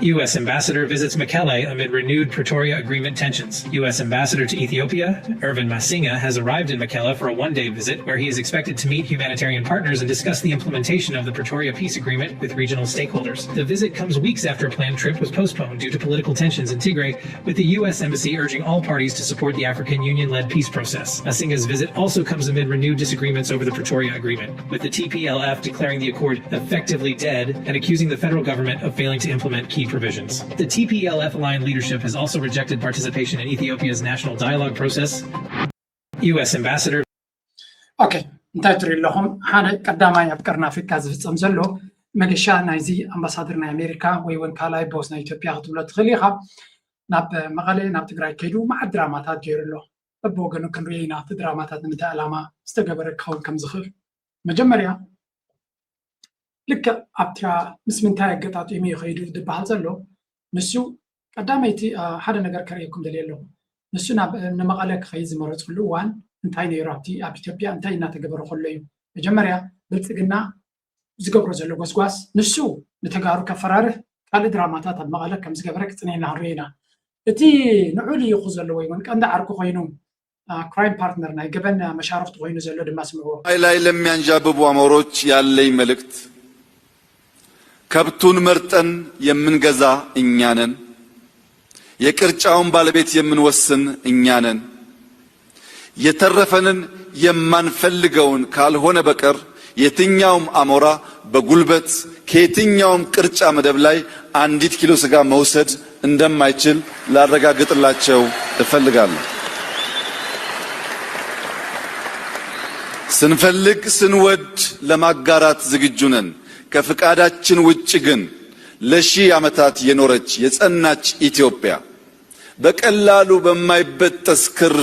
U.S. ambassador visits Mekelle amid renewed Pretoria Agreement tensions. U.S. ambassador to Ethiopia, Irvin Masinga, has arrived in Mekelle for a one-day visit where he is expected to meet humanitarian partners and discuss the implementation of the Pretoria Peace Agreement with regional stakeholders. The visit comes weeks after a planned trip was postponed due to political tensions in Tigray, with the U.S. Embassy urging all parties to support the African Union-led peace process. Masinga's visit also comes amid renewed disagreements over the Pretoria Agreement, with the TPLF declaring the accord effectively dead and accusing the federal government of failing to implement key provisions. The TPLF-aligned leadership has also rejected participation in Ethiopia's national dialogue process. U.S. ambassador. Okay, እንታይ ትሪኡ ኣለኹም ሓደ ቀዳማይ ኣብ ቀርኒ ኣፍሪካ ዝፍፀም ዘሎ መገሻ ናይዚ ኣምባሳደር ናይ ኣሜሪካ ወይ እውን ካልኣይ ቦስ ናይ ኢትዮጵያ ክትብሎ ትኽእል ኢኻ ናብ መቐለ ናብ ትግራይ ከይዱ መዓት ድራማታት ገይሩ ኣሎ በብወገኑ ክንሪኦ ኢና እቲ ድራማታት ንምንታይ ዕላማ ዝተገበረ ክኸውን ከም ዝኽእል መጀመርያ ልክዕ ኣብታ ምስ ምንታይ ኣገጣጢሙ ይኸይዱ ዝበሃል ዘሎ ንሱ ቀዳመይቲ ሓደ ነገር ከርእየኩም ደልየ ኣለኹ ንሱ ናብ ንመቐለ ክኸይድ ዝመረፅሉ እዋን እንታይ ነይሩ ኣብቲ ኣብ ኢትዮጵያ እንታይ እናተገበረ ከሎ እዩ መጀመርያ ብልፅግና ዝገብሮ ዘሎ ጎስጓስ ንሱ ንተጋሩ ከፈራርህ ካልእ ድራማታት ኣብ መቐለ ከም ዝገበረ ክፅንዕና ንሪኦ ኢና እቲ ንዑ ልይኹ ዘሎ ወይ እውን ቀንዲ ዓርኩ ኮይኑ ክራይም ፓርትነር ናይ ገበን መሻርክቲ ኮይኑ ዘሎ ድማ ስምዕዎ ላይ ለሚያንዣብቡ አሞሮች ያለኝ መልእክት ከብቱን መርጠን የምንገዛ እኛ ነን የቅርጫውን ባለቤት የምንወስን እኛ ነን የተረፈንን የማንፈልገውን ካልሆነ በቀር የትኛውም አሞራ በጉልበት ከየትኛውም ቅርጫ መደብ ላይ አንዲት ኪሎ ስጋ መውሰድ እንደማይችል ላረጋግጥላቸው እፈልጋለሁ ስንፈልግ ስንወድ ለማጋራት ዝግጁ ነን ከፍቃዳችን ውጭ ግን ለሺህ ዓመታት የኖረች የጸናች ኢትዮጵያ በቀላሉ በማይበጠስ ክር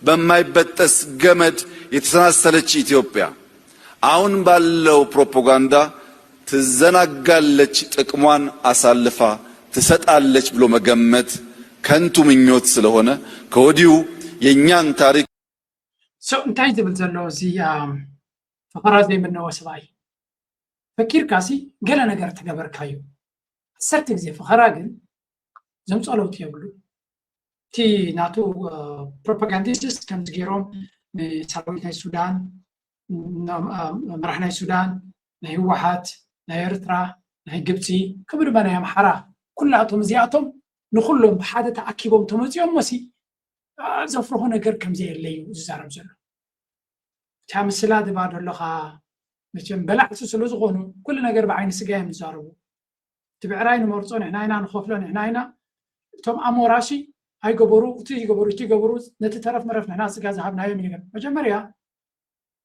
በማይበጠስ ገመድ የተሰናሰለች ኢትዮጵያ አሁን ባለው ፕሮፓጋንዳ ትዘናጋለች ጥቅሟን አሳልፋ ትሰጣለች ብሎ መገመት ከንቱ ምኞት ስለሆነ ከወዲሁ የኛን ታሪክ እንታይ ዝብል ዘሎ እዚ ፈኸራ ዘይምነዎ ሰብኣይ ፈኪርካሲ ገለ ነገር ተገበርካዩ ዓሰርተ ግዜ ፈኸራ ግን ዘምፀለውት የብሉ እቲ ናቱ ፕሮፓጋንዲስት ከምዚ ገይሮም ንሰራዊት ናይ ሱዳን መራሒ ናይ ሱዳን ናይ ህወሓት ናይ ኤርትራ ናይ ግብፂ ከምኡ ድማ ናይ ኣምሓራ ኩላቶም እዚኣቶም ንኩሎም ብሓደ ተኣኪቦም ተመፂኦም መሲ ዘፍርሆ ነገር ከምዘየለ እዩ ዝዛረብ ዘሎ እታ ምስላ ድባዶ ኣለኻ መቸም በላዕቲ ስለ ዝኾኑ ኩሉ ነገር ብዓይኒ ስጋ እዮም ዝዛረቡ እቲ ብዕራይ ንመርፆ ንሕና ኢና ንኸፍሎ ንሕና ኢና እቶም ኣሞራሲ ኣይገበሩ እቲ ይገበሩ ነቲ ተረፍ መረፍ ንሕና ስጋ ዝሃብናዮም ነገር መጀመርያ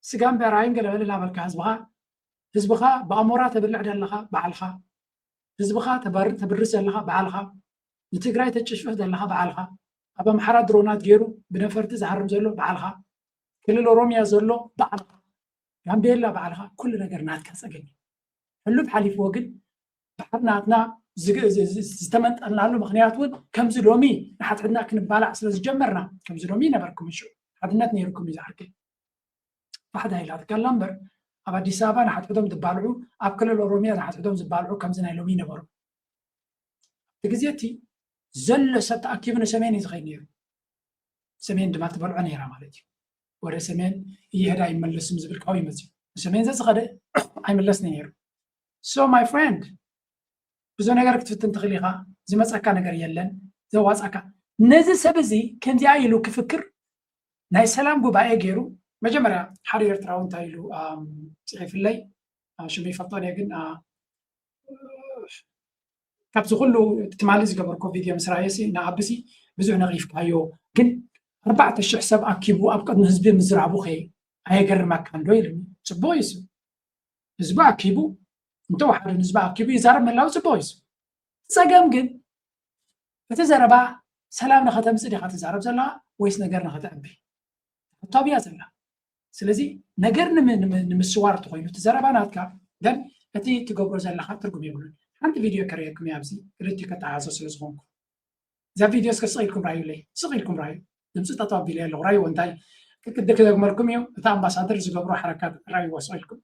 ስጋን ብዕራይን ገለበለ ናበልካ ህዝብኻ ብኣሞራ ተብልዕ ዘለኻ በዓልኻ ህዝብኻ ተብርስ ዘለኻ በዓልኻ ንትግራይ ተጭሽፍህ ዘለኻ በዓልኻ ኣብ ኣምሓራ ድሮናት ገይሩ ብነፈርቲ ዝሓርም ዘሎ በዓልኻ ክልል ኦሮምያ ዘሎ በዓልኻ ጋምቤላ በዓልኻ ኩሉ ነገር ናትካ ፀገኝ ሕሉፍ ሓሊፍዎ ግን ባሕርናትና ዝተመንጠልናሉ ምክንያት እውን ከምዚ ሎሚ ንሓትሕትና ክንባላዕ ስለ ዝጀመርና ከምዚ ሎሚ ነበርኩም እሹ ሓድነት ነይርኩም እዩ ዝሓርገ ባሕዳ ኢላትካላ እምበር ኣብ ኣዲስ ኣበባ ንሓትሕቶም ዝባልዑ ኣብ ክልል ኦሮምያ ንሓትሕቶም ዝባልዑ ከምዚ ናይ ሎሚ ነበሩ እቲ ግዜ እቲ ዘሎ ሰብ ተኣኪቡ ንሰሜን እዩ ዝኸይድ ነይሩ ሰሜን ድማ ትበልዖ ነይራ ማለት እዩ ወደ ሰሜን እየሄደ ኣይመለስም ዝብል ካው ይመፅዩ ንሰሜን ዘዝኸደ ኣይመለስኒ ነይሩ ሶ ማይ ፍሬንድ ብዙ ነገር ክትፍትን ትኽእል ኢኻ ዝመፀካ ነገር የለን ዘዋፃካ ነዚ ሰብ እዚ ከምዚኣ ኢሉ ክፍክር ናይ ሰላም ጉባኤ ገይሩ መጀመርያ ሓደ ኤርትራዊ እንታይ ኢሉ ፅሒፍለይ ሽሙ ይፈልጦን እየ ግን ካብዚ ኩሉ ትማሊ ዝገበርኮ ቪድዮ ምስ ራእየሲ ንኣብሲ ብዙሕ ነቒፍካዮ ግን 4,000 ሰብ ኣኪቡ ኣብ ቅድሚ ህዝቢ ምዝራቡ ኸ ኣየገርመካ ዶ ኢሉኒ ፅቡቅ እዩ ህዝቢ ኣኪቡ እንተወሓደን ህዝቢ ኣኪቡ ይዛረብ ምህላው ፅቡቅ እዩ ፀገም ግን እቲ ዘረባ ሰላም ንኸተምፅእ ዲኻ ትዛረብ ዘላ ወይስ ነገር ንኸተዕቢ ተብያ ዘላ ስለዚ ነገር ንምስዋር ተኮይኑ እቲ ዘረባ ናትካ ግን እቲ ትገብሮ ዘለካ ትርጉም የብሉን ሓንቲ ቪድዮ ከርእየኩም እያ ኣብዚ ክልቲኡ ከተሓዞ ስለ ዝኾንኩ እዛ ቪድዮ እስከ ስቕ ኢልኩም ራእዩ ድምፂ ጠጠው ኣቢለ ኣለኹ ራእይዎ እንታይ ክደግመልኩም እዩ እቲ ኣምባሳደር ዝገብሮ ሓረካት ራእይዎ ስቕ ኢልኩም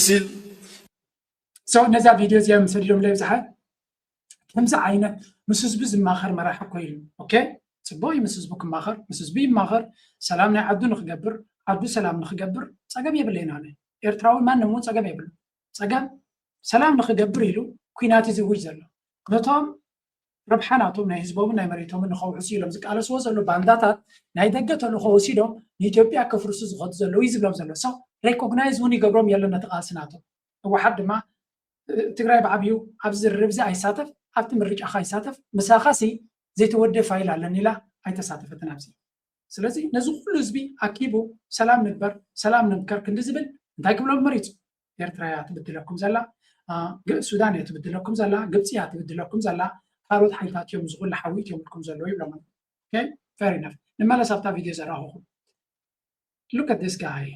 ሲል ነዛ ቪድዮ እዚኣ ምስ ሰዲዶም ላይ ብዙሓት ከምዚ ዓይነት ምስ ህዝቢ ዝማኸር መራሒ ኮይኑ ኦኬ ፅቡቅ ምስ ህዝቢ ክማኸር ምስ ህዝቢ ይማኸር ሰላም ናይ ዓዱ ንክገብር ዓዱ ሰላም ንክገብር ፀገም የብለና ኤርትራዊ ማንም እውን ፀገም የብሉ ፀገም ሰላም ንክገብር ኢሉ ኩናት ዝውጅ ዘሎ ነቶም ረብሓናቶም ናይ ህዝቦምን ናይ መሬቶምን ንኸውዕሱ ኢሎም ዝቃለስዎ ዘሎ ባንዳታት ናይ ደገ ተልእኮ ወሲዶም ንኢትዮጵያ ከፍርሱ ዝኸዱ ዘለዉ እዩ ዝብሎም ዘሎ ሰው ሬኮግናይዝ እውን ይገብሮም የለን ነቲ ቃልስናቶም ህወሓት ድማ ትግራይ ብዓብዩ ኣብዚ ዝርርብ እዚ ኣይሳተፍ ኣብቲ ምርጫ ካ ይሳተፍ ምሳኻሲ ዘይተወደ ፋይል ኣለኒ ኢላ ኣይተሳተፈትን ኣብዚ ስለዚ ነዚ ኩሉ ህዝቢ ኣኪቡ ሰላም ንግበር ሰላም ንምከር ክንዲ ዝብል እንታይ ክብሎም መሪፁ ኤርትራ እያ ትብድለኩም ዘላ ሱዳን እያ ትብድለኩም ዘላ ግብፂ እያ ትብድለኩም ዘላ ካልኦት ሓይልታት እዮም ዝኩሉ ሓዊት እዮም ልኩም ዘለዉ ይብሎም ኦኬ ፌር ኢነፍ ንመለስ ኣብታ ቪድዮ ዘረኸኹም ሉክ ኣት ዲስ ጋይ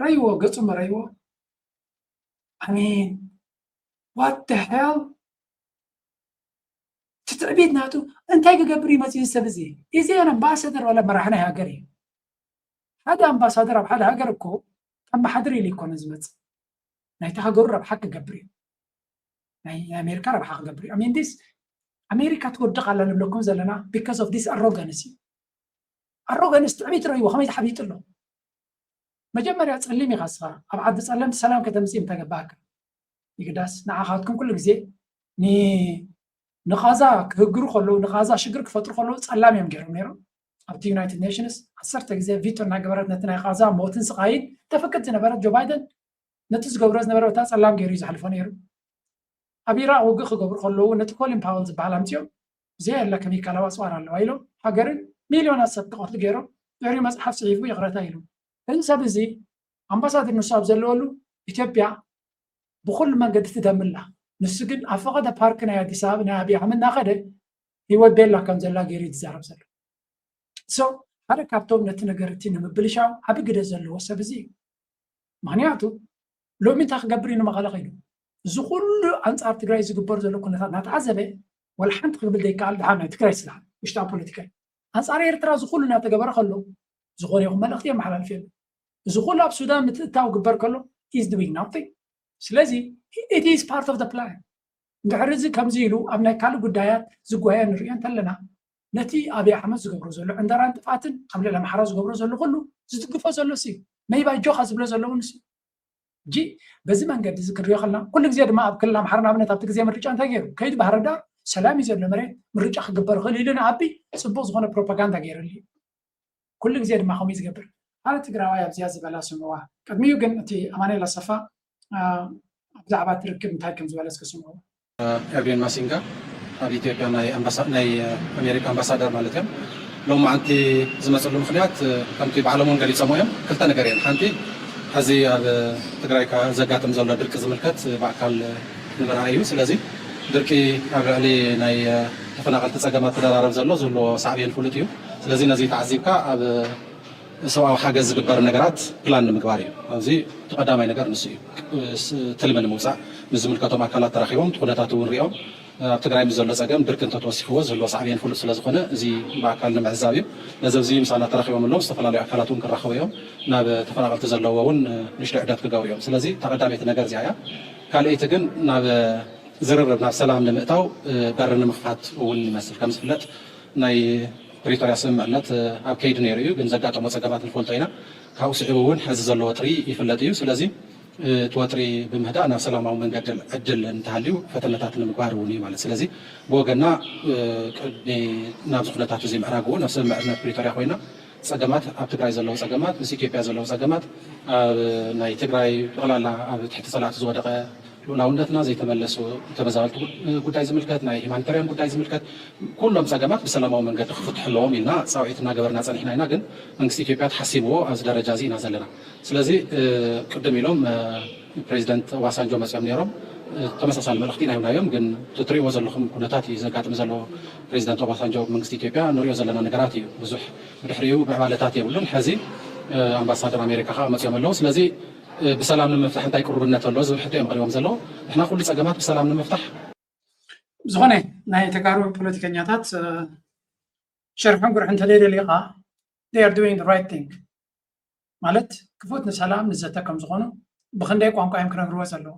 ረይዎ ገፁ መረይዎ I mean, what the hell? تتعبيد ناتو انت هيك قبري ما تيجي سبزي إذا أنا أمباسادر ولا مرحنا هاجري هذا أمباسادر أو هذا هاجركو أما حدري لي يكون زمت نايت هاجر رب حق قبري ناي أمريكا رب حق قبري I mean this أمريكا تقول دخل على نبلكم زلنا because of this arrogance تعبيد رأيو خميس حبيت له مجمرة تسلمي غصفة أبعد تسلمت سلام كتمسيم تجباك يقداس نعاقدكم كل جزء نخازا كهجرو خلو نخازا شجر كفتر خلو سلام يوم جرو نيرو أبتي يونايتد نيشنز أثرت جزء فيتو ناقبرت نتنا خازا موتن سقايد تفكرت نبرت جو بايدن نتس جبرز نبرت تاس سلام جريز حلفون نيرو أبيرا وجخ جبر خلو نتكلم باولز بعلامتيو زي اللي كمي كلاواس وارا لوايلو هاجرن مليونات صدقات جرو يعني ما حفص يفو يغرتايلو እንሰብ እዚ ኣምባሳደር ንሳብ ዘለወሉ ኢትዮጵያ ብኩሉ መንገዲ ትደምላ ንሱ ግን ኣብ ፈቐደ ፓርክ ናይ ኣዲስ ኣበባ ናይ ኣብዪ ኣሕመድ እናኸደ ሂወት ቤላ ከም ዘላ ገይሩ ይዛረብ ዘሎ ሶ ሓደ ካብቶም ነቲ ነገር እቲ ንምብልሻው ዓብ ግደ ዘለዎ ሰብ እዚ እዩ ምክንያቱ ሎሚ እንታይ ክገብር እዩ ንመቐለ ኸይዱ እዚ ኩሉ ኣንጻር ትግራይ ዝግበር ዘሎ ኩነታት እናተዓዘበ ወላ ሓንቲ ክብል ዘይከኣል ድሓር ናይ ትግራይ ስራሕ ውሽጣ ፖለቲካ እዩ ኣንጻር ኤርትራ እዚ ኩሉ እናተገበረ ከሎ ዝኾነ ይኹን መልእኽቲ የመሓላልፍ የሉ እዚ ኩሉ ኣብ ሱዳን ምትእታው ግበር ከሎ is doing nothing ስለዚ it is part of the plan እንድሕር እዚ ከምዚ ኢሉ ኣብ ናይ ካልእ ጉዳያት ዝጓየ ንሪኦ እንተለና ነቲ ኣብዪ ኣሕመድ ዝገብሮ ዘሎ ዕንደራን ጥፋትን ኣብ ልዕሊ ኣምሓራ ዝገብሮ ዘሎ ኩሉ ዝድግፎ ዘሎ ሲ መይባይ ጆኻ ዝብሎ ዘሎ እውን ሲ እንጂ በዚ መንገዲ እዚ ክንሪኦ ከለና ኩሉ ግዜ ድማ ኣብ ክልል ኣምሓራ ንኣብነት ኣብቲ ግዜ ምርጫ እንታይ ገይሩ ከይዱ ባህር ዳር ሰላም እዩ ዘሎ መሬት ምርጫ ክግበር ክእል ኢሉ ንኣቢ ፅቡቅ ዝኾነ ፕሮፓጋንዳ ገይሩሉ ኩሉ ግዜ ድማ ከምኡ ዝገብር على تجراوي أبزياز بلا سموه قد ميو جن تي أمانة لصفة بزعبة تركب متهكم زبالس كسموه أربين ماسينجا أبي تيجي ناي ناي أمريكا أمباسادر مالتهم لو ما أنتي زمان صار لهم خليات كنتي بعلمون قليل سموهم كلتا نجارين حنتي هذه تجراي كزجات مزول درك زملكات بعكال نبرعيو سلازي دركي على ناي تفناقل تساقمات تدرب زلو صعبين فولتيو سلازي نزيد عزيبك سواء حاجة زبر نجارات بلان مقباري هذه تقدمي نجار نسي تلمن موسع نزمل كتوم أكلات تراخيهم تقولاتو الرياض تقرأي مزول لزاجم دركن تتوصفوه زلوا صعبين فلوس لازخنة زي بعكالنا مع الزاوية لازم زي مثلا تراخيهم اللون استفلا لي أكلاتهم كراخويهم ناب تفرغ تزلواون نشرح عدات كجاويهم سلازي تقدمي نجار زيها كالي تجن ناب زرر ناب سلام لمقطعو برنا مخفات والمسل كم سفلت ناي بريطانيا سمعنات أب كيد نيريو بنزجات ومسجات الفولتينا كاوسعون حزز الوتري يفلتيو سلازي توتري بمهدأنا سلام أو من قدل أجل انتهاليو فتلتات المقاروني مال سلازي بوجنا نابز خلتات زي معراقو نفس معنا بريطانيا خوينا سجمات أب تجراي زلوا سجمات مسيكي بيا زلوا سجمات ناي تجراي ولا لا تحت صلاة زودقة لونتنا زي تملسوا تبزالت قداي زملكات ناي هيمانتريان قداي زملكات كلهم سجمات بسلامة ومن قد خفت حلوهم إلنا سويتنا جبرنا صالحنا هنا جن من استيكيبات حسيبوا از درجة زينا زلنا سلازي قدم لهم بريزيدنت واسانجو مسيام نيرم تمسس الملختين هنا يوم جن تطري وزلهم كنتاتي زكاة مزلوا بريزيدنت واسانجو من استيكيبيا نوريو زلنا نجاراتي بزح بحريو بعمالتاتي ولون حزي أمباسادر أمريكا خا مسيام الله سلازي بسلام نمفتح انت يقرب لنا تلوز وحتى يوم قريبهم زلوا احنا كل سجمات بسلام نمفتح زغني ناي تقارب بوليتيكانياتات شرحهم قرح انت ليلة لقاء they are doing the right thing مالت كفوتنا سلام نزتكم زغنو ብክንደይ ቋንቋ እዮም ክነግርዎ ዘለዉ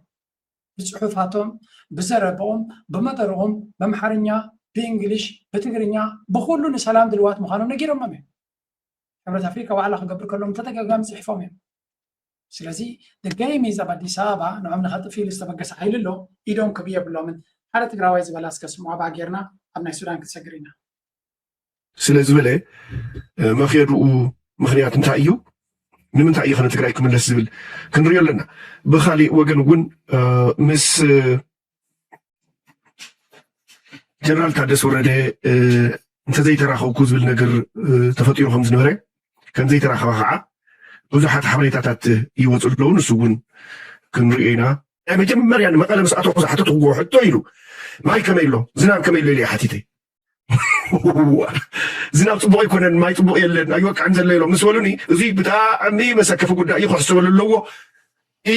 ብፅሑፋቶም ብዘረብኦም ብመጠርኦም በአምሓርኛ ብእንግሊሽ በትግርኛ በኩሉ ንሰላም ድልዋት ምዃኖም ነጊሮም እዮም ሕብረት አፍሪካ ዋዕላ ክገብር ከሎም ተደጋጋሚ ፅሒፎም እዮም ስለዚ ደጋይም ይዛብ አዲስ አበባ ንዖም ንኸጥፊሉ ዝተበገሰ ሓይሊ ኣሎ ኢዶም ክብዩ የብሎምን ሓደ ትግራዋይ ዝበላ እስከስምዖ ባጌርና ኣብ ናይ ሱዳን ክትሰግር ኢና ስለዝበለ መኼድኡ ምክንያት እንታይ እዩ ንምንታይ እዩ ኸነ ትግራይ ክምለስ ዝብል ክንሪኦ ኣለና ብኻሊእ ወገን እውን ምስ ጀነራል ታደሰ ወረደ እንተዘይተራኸብኩ ዝብል ነገር ተፈጢሩ ከም ዝነበረ ከም ዘይተራኸበ ከዓ ብዙሓት ሓበሬታታት ይወፁ ኣለዉ ንሱ እውን ክንሪኦ ኢና ናይ መጀመርያ ንመቐለ ምስ ኣተኩ ዝሓተትክዎ ሕቶ ኢሉ ማይ ከመይ ኣሎ ዝናብ ከመይ ኣሎ ኢለ ሓቲተ ዝናብ ፅቡቅ ኣይኮነን ማይ ፅቡቅ የለን ኣይወቅዕን ዘሎ ኢሎም ምስ በሉኒ እዙይ ብጣዕሚ መሰከፊ ጉዳይ እዩ ክሕሰበሉ ኣለዎ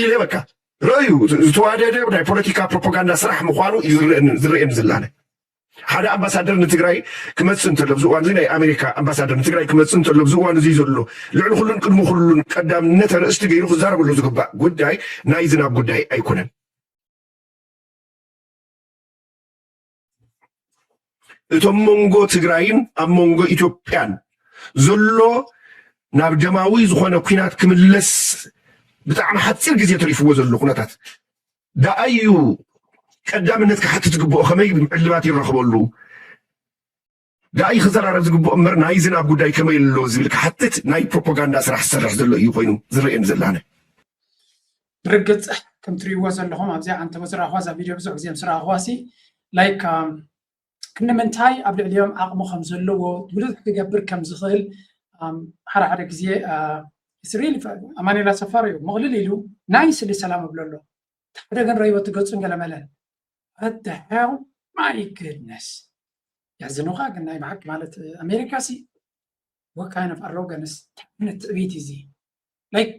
ኢለ በቃ ረእዩ ዝተዋደደ ናይ ፖለቲካ ፕሮፓጋንዳ ስራሕ ምኳኑ እዩ ዝርአየኒ ዘላነ ሓደ ኣምባሳደር ንትግራይ ክመፅእ እንተሎ ብዚ እዋን እዚ ናይ ኣሜሪካ ኣምባሳደር ንትግራይ ክመፅእ እንተሎ ብዚ እዋን እዚ ዘሎ ልዕሊ ኩሉን ቅድሚ ኩሉን ቀዳምነት ርእስቲ ገይሩ ክዛረበሉ ዝግባእ ጉዳይ ናይ ዝናብ ጉዳይ ኣይኮነን እቶም መንጎ ትግራይን ኣብ መንጎ ኢትዮጵያን ዘሎ ናብ ደማዊ ዝኾነ ኩናት ክምለስ ብጣዕሚ ሓፂር ግዜ ተሪፍዎ ዘሎ ኩነታት ዳኣዩ ቀዳምነት ክሓትት ዝግብኦ ከመይ ዕልባት ይረኽበሉ ዳኣይ ክዘራረብ ዝግብኦ እምበር ናይ ዝናብ ጉዳይ ከመይ ኣሎ ዝብል ክሓትት ናይ ፕሮፓጋንዳ ስራሕ ዝሰርሕ ዘሎ እዩ ኮይኑ ዝርአየኒ ዘላነ ብርግፅ ከም ትሪእዎ ዘለኹም ኣብዚኣ ኣንተ ዝረኣኽዋ እዛ ቪድዮ ብዙሕ ግዜ ምስ ረኣኽዋሲ ላይክ ክንምንታይ ኣብ ልዕሊኦም ዓቕሙ ከም ዘለዎ ብዙሕ ክገብር ከም ዝኽእል ሓደ ሓደ ግዜ እስሪኤል ኣማኒላ ሰፋር እዩ መቕልል ኢሉ ናይ ስሊ ሰላም ኣብሎ ኣሎ ሓደ ግን ረይቦ ትገፁን ገለመለን What the hell? My goodness. ያዝኑኻ ግን ናይ ብሓቂ ማለት ኣሜሪካ ሲ what kind of arrogance ትዕቢት እዚ like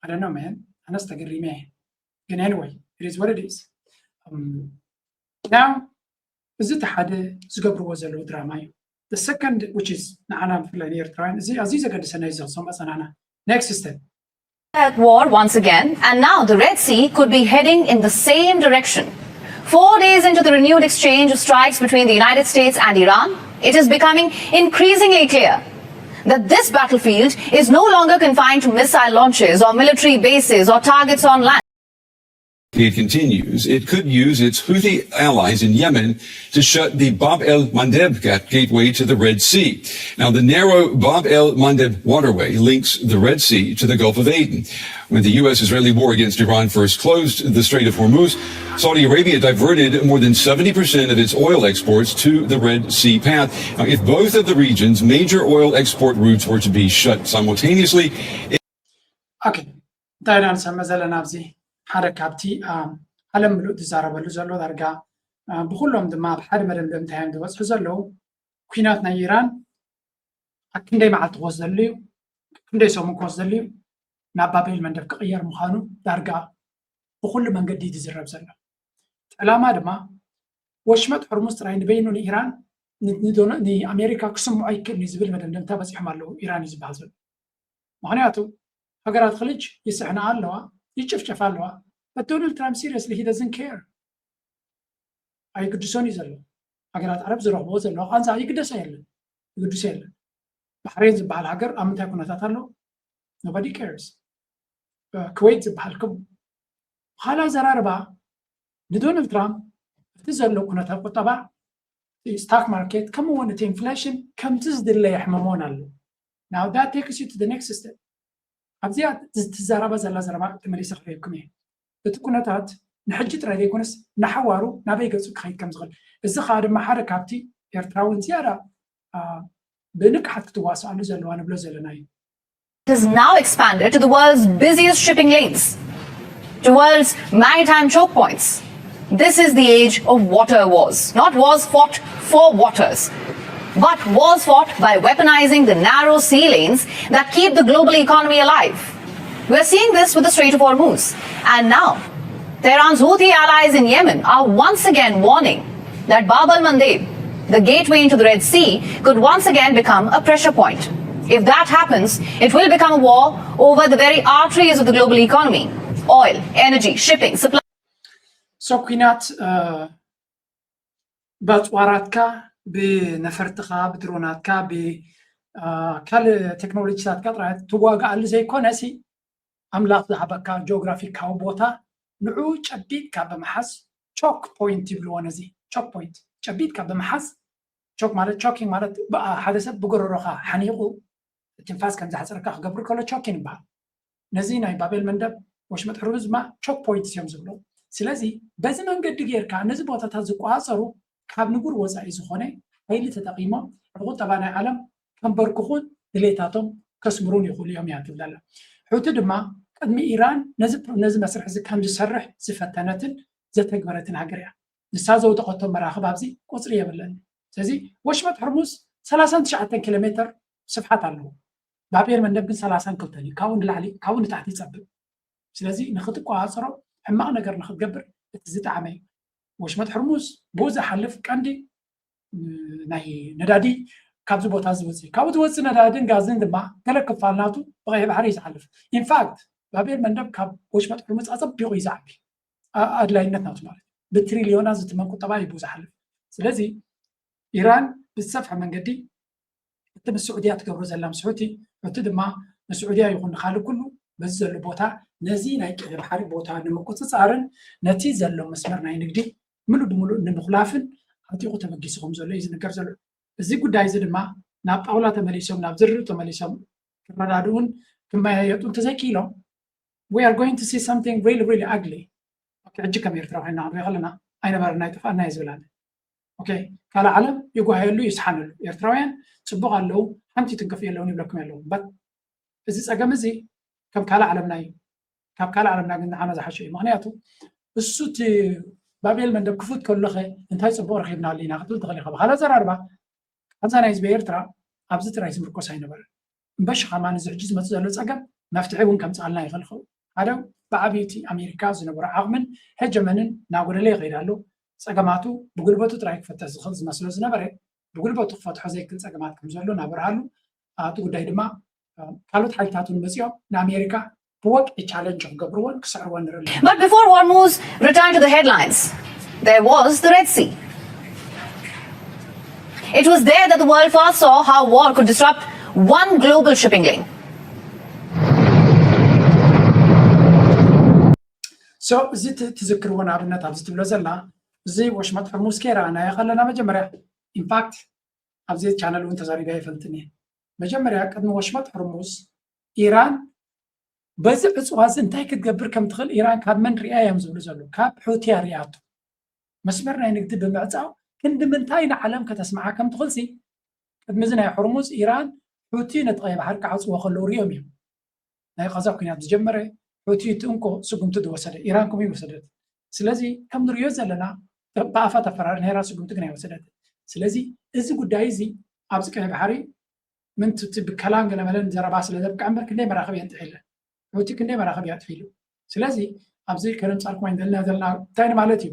I don't know man ኣነስ ተገሪመ ግን anyway it is what it is now እዚ እቲ ሓደ ዝገብርዎ ዘለዉ ድራማ እዩ the second which is ንዓና ብፍላይ ንኤርትራውያን እዚ ኣዝዩ ዘገድሰና እዩ ዝኽሰምዖ ፀናሕና next step at war once again and now the Red Sea could be heading in the same direction. 4 days into the renewed exchange of strikes between the United States and Iran, it is becoming increasingly clear that this battlefield is no longer confined to missile launches or military bases or targets on land. It continues. It could use its Houthi allies in Yemen to shut the Bab el-Mandeb gateway to the Red Sea. Now, the narrow Bab el-Mandeb waterway links the Red Sea to the Gulf of Aden. When the U.S.-Israeli war against Iran first closed the Strait of Hormuz, Saudi Arabia diverted more than 70% of its oil exports to the Red Sea path. Now, if both of the region's major oil export routes were to be shut simultaneously... Okay. Dairan samazala nabzi. ሓደ ካብቲ ዓለም ምሉእ ትዛረበሉ ዘሎ ዳርጋ ብኩሎም ድማ ብሓደ መደምደም እንታዮም ዝበፅሑ ዘለዉ ኩናት ናይ ኢራን ኣብ ክንደይ መዓልቲ ክወስ ዘሎ እዩ ክንደይ ሰሙን ክወስ ዘሎ እዩ ናብ ባቤል መንደብ ክቕየር ምዃኑ ዳርጋ ብኩሉ መንገዲ ትዝረብ ዘሎ ዕላማ ድማ ወሽመጥ ሕርሙዝ ጥራይ ንበይኑ ንኢራን ንኣሜሪካ ክስምዑ ኣይክእልኒ ዝብል መደምደምታ በፂሖም ኣለዉ ኢራን እዩ ዝበሃል ዘሎ ምክንያቱ ሃገራት ክልጅ ይስሕና ኣለዋ ይጭፍጨፍ ኣለዋ but Donald Trump seriously he doesn't care ኣይግድሶን እዩ ዘሎ ሃገራት ዓረብ ዝረኽብዎ ዘለዋ ቃንፃ ይግደስ የለን ይግድሶ የለን ባሕሬን ዝበሃል ሃገር ኣብ ምንታይ ኩነታት ኣሎ nobody cares ኩዌት ዝበሃል ከም ካልኣይ ዘራርባ ንዶናልድ ትራምፕ እቲ ዘሎ ኩነታት ቁጠባ ስታክ ማርኬት ከምኡ እውን እቲ ኢንፍሌሽን ከምቲ ዝድለ የሕመሞን ኣሎ now that takes you to the next step ኣብዚኣ ትዛረባ ዘላ ዘረባ ተመሊሰ ክረክም እየ እቲ ኩነታት ንሕጂ ጥራይ ዘይኮነስ ንሓዋሩ ናበይ ገፁ ክኸይድ ከም ዝኽእል እዚ ከዓ ድማ ሓደ ካብቲ ኤርትራውን ዝያዳ ብንቅሓት ክትዋስኣሉ ዘለዋ ንብሎ ዘለና እዩ It has now expanded to the world's busiest shipping lanes, to world's maritime choke points. This is the age of water wars, not wars fought for waters, but wars fought by weaponizing the narrow sea lanes that keep the global economy alive. We're seeing this with the Strait of Hormuz. And now, Tehran's Houthi allies in Yemen are once again warning that Bab al-Mandeb, the gateway into the Red Sea, could once again become a pressure point. If that happens, it will become a war over the very arteries of the global economy. oil, energy, shipping, supply. So ኩናት በጽዋራትካ ብነፈርትካ ብድሮናትካ ካልእ ቴክኖሎጂታትካ ጥራይ ትዋጋኣሉ ዘይኮነሲ ኣምላኽ ዝሃበካ ጂኦግራፊካዊ ቦታ ንዑ ጨቢጥካ ብምሓዝ ቾክ ፖይንት ይብልዎ ነዚ ቾክ ፖይንት ጨቢጥካ ብምሓዝ ቾክ ማለት ቾኪንግ ማለት ሓደ ሰብ ብጎረሮካ ሓኒቑ ትንፋስ ከም ዝሓፅረካ ክገብር ከሎ ቾኪንግ ይበሃል ነዚ ናይ ባቤል መንደብ ወሽመጥ ሕሩዝ ድማ ቾክ ፖይንት እዮም ዝብሎ ስለዚ በዚ መንገዲ ጌርካ ነዚ ቦታታት ዝቋፀሩ ካብ ንጉር ወፃኢ ዝኾነ ኃይሊ ተጠቂሞም ቁጠባ ናይ ዓለም ከንበርክኹን ድሌታቶም ከስምሩን ይኽእሉ እዮም እያ ትብላላ ሕቲ ድማ ቅድሚ ኢራን ነዚ መስርሕ እዚ ከም ዝሰርሕ ዝፈተነትን ዘተግበረትን ሃገር እያ ንሳ ዘውደቐቶ መራኽብ ኣብዚ ቁፅሪ የብለን ስለዚ ወሽመጥ ሕርሙዝ 39 ኪሎ ሜትር ስፍሓት ኣለዎ ባቤል መንደብ ግን 32 እዩ ካብኡ ንላዕሊ ካብኡ ንታሕቲ ይፀብብ ስለዚ ንኽትቋፀሮ ሕማቕ ነገር ንኽትገብር እቲ ዝጣዕመ እዩ ወሽመጥ ሕርሙዝ ብኡ ዝሓልፍ ቀንዲ ናይ ነዳዲ ካብዚ ቦታ ዝወፅእ ካብኡ ዝወፅእ ነዳድን ጋዝን ድማ ገለ ክፋል ናቱ ብቀይሕ ባሕሪ እዩ ዝሓልፍ ኢንፋክት ባቤል መንደብ ካብ ወሽመጥ ሕርሙዝ ኣፀቢቑ እዩ ዝዓቢ ኣድላይነት ናቱ ማለት ብትሪልዮናት ዝትመን ቁጠባ እዩ ብኡ ዝሓልፍ ስለዚ ኢራን ብዝሰፍሐ መንገዲ እቲ ምስ ስዑድያ ትገብሮ ዘላ ምስ ሕቲ ድማ ንስዑድያ ይኹን ንካልእ ኩሉ በዚ ዘሎ ቦታ ነዚ ናይ ቀይሕ ባሕሪ ቦታ ንምቁፅፃርን ነቲ ዘሎ መስመር ናይ ንግዲ ሙሉእ ብምሉእ ንምኽላፍን ኣጢቑ ተበጊስኩም ዘሎ እዩ ዝንገር ዘሎ እዚ ጉዳይ እዚ ድማ ናብ ጣውላ ተመሊሶም ናብ ዝርርብ ተመሊሶም ክረዳድኡን ክመያየጡን ተዘይኪሎም we are going to see something really really ugly ሕጂ ከም ኤርትራ ኮይና ክንሪኦ ከለና ኣይነበረና ይጥፋእና እዩ ዝብላለ ካልእ ዓለም ይጓየሉ ይስሓነሉ ኤርትራውያን ፅቡቕ ኣለዉ ሓንቲ ትንከፍ የለውን ይብለኩም ኣለዉ እዚ ፀገም እዚ ከም ካልእ ዓለምና እዩ ካብ ካልእ ዓለምና ግን ንዓና ዝሓሸ እዩ ምክንያቱ እሱ እቲ ባቤል መንደብ ክፉት ከሎኸ እንታይ ፅቡቕ ረኪብና ኣለና ክትብል ትኽእል ኢኻ ብካልእ ዘራርባ ከምዛ ናይ ህዝቢ ኤርትራ ኣብዚ ጥራይ ዝምርኮስ ኣይነበረን እምበሽ ከማ ንዚ ሕጂ ዝመፅእ ዘሎ ፀገም መፍትሒ እውን ከምፃልና ይኽእል ይኸውን ሓደ ብዓብይቲ ኣሜሪካ ዝነበረ ዓቕምን ሄጀመንን እናጎደለ ይኸይድ ኣሎ ፀገማቱ ብጉልበቱ ጥራይ ክፈተሕ ዝኽእል ዝመስሎ ዝነበረ ብጉልበቱ ክፈትሖ ዘይክእል ፀገማት ከም ዘሎ ናበርሃሉ እቲ ጉዳይ ድማ ካልኦት ሓይልታት እውን መፅኦም ንኣሜሪካ ብወቅዒ ቻለንጅ ክገብርዎን ክስዕርዎን ንርኢ ኣለና But before Hormuz returned to the headlines, there was the Red Sea. It was there that the world first saw how war could disrupt one global shipping lane. So እዚ ትዝክርዎ ንኣብነት ኣብዚ ትብሎ ዘላ እዚ ወሽመጥ ሕርሙዝ ኬራ ናያ ከለና መጀመርያ ኢምፓክት ኣብዚ ቻነል እውን ተዛሪባ ይፈልጥኒ መጀመርያ ቅድሚ ወሽመጥ ሕርሙዝ ኢራን በዚ ዕፅዋ እዚ እንታይ ክትገብር ከም ትኽእል ኢራን ካብ መን ሪኣ እዮም ዝብሉ ዘሎ ካብ ሑቲያ ሪኣቶ መስመር ናይ ንግዲ ብምዕፃው ክንዲ ምንታይ ንዓለም ከተስማዓ ከም ትኽእል ሲ ቅድሚ እዚ ናይ ሕርሙዝ ኢራን ሑቲ ነቲ ቀይሕ ባሕሪ ክዓፅዎ ከለዉ ሪኦም እዮም ናይ ቀዛብ ኩናት ዝጀመረ ሑቲ ትእንኮ ስጉምቲ ዝወሰደ ኢራን ከምኡ ይወሰደት ስለዚ ከም ንሪኦ ዘለና ብኣፋ ተፈራሪ ናይራ ስጉምቲ ግን ኣይወሰደት ስለዚ እዚ ጉዳይ እዚ ኣብዚ ቀይሕ ባሕሪ ምንቲ ብከላን ገለመለን ዘረባ ስለ ዘብቃ እምበር ክንደይ መራኸቢ የንጥሒለን ሑቲ ክንደይ መራኸቢ ያጥፊሉ ስለዚ ኣብዚ ከነምፃልኩም ኣይንደልና ዘለና እንታይ ማለት እዩ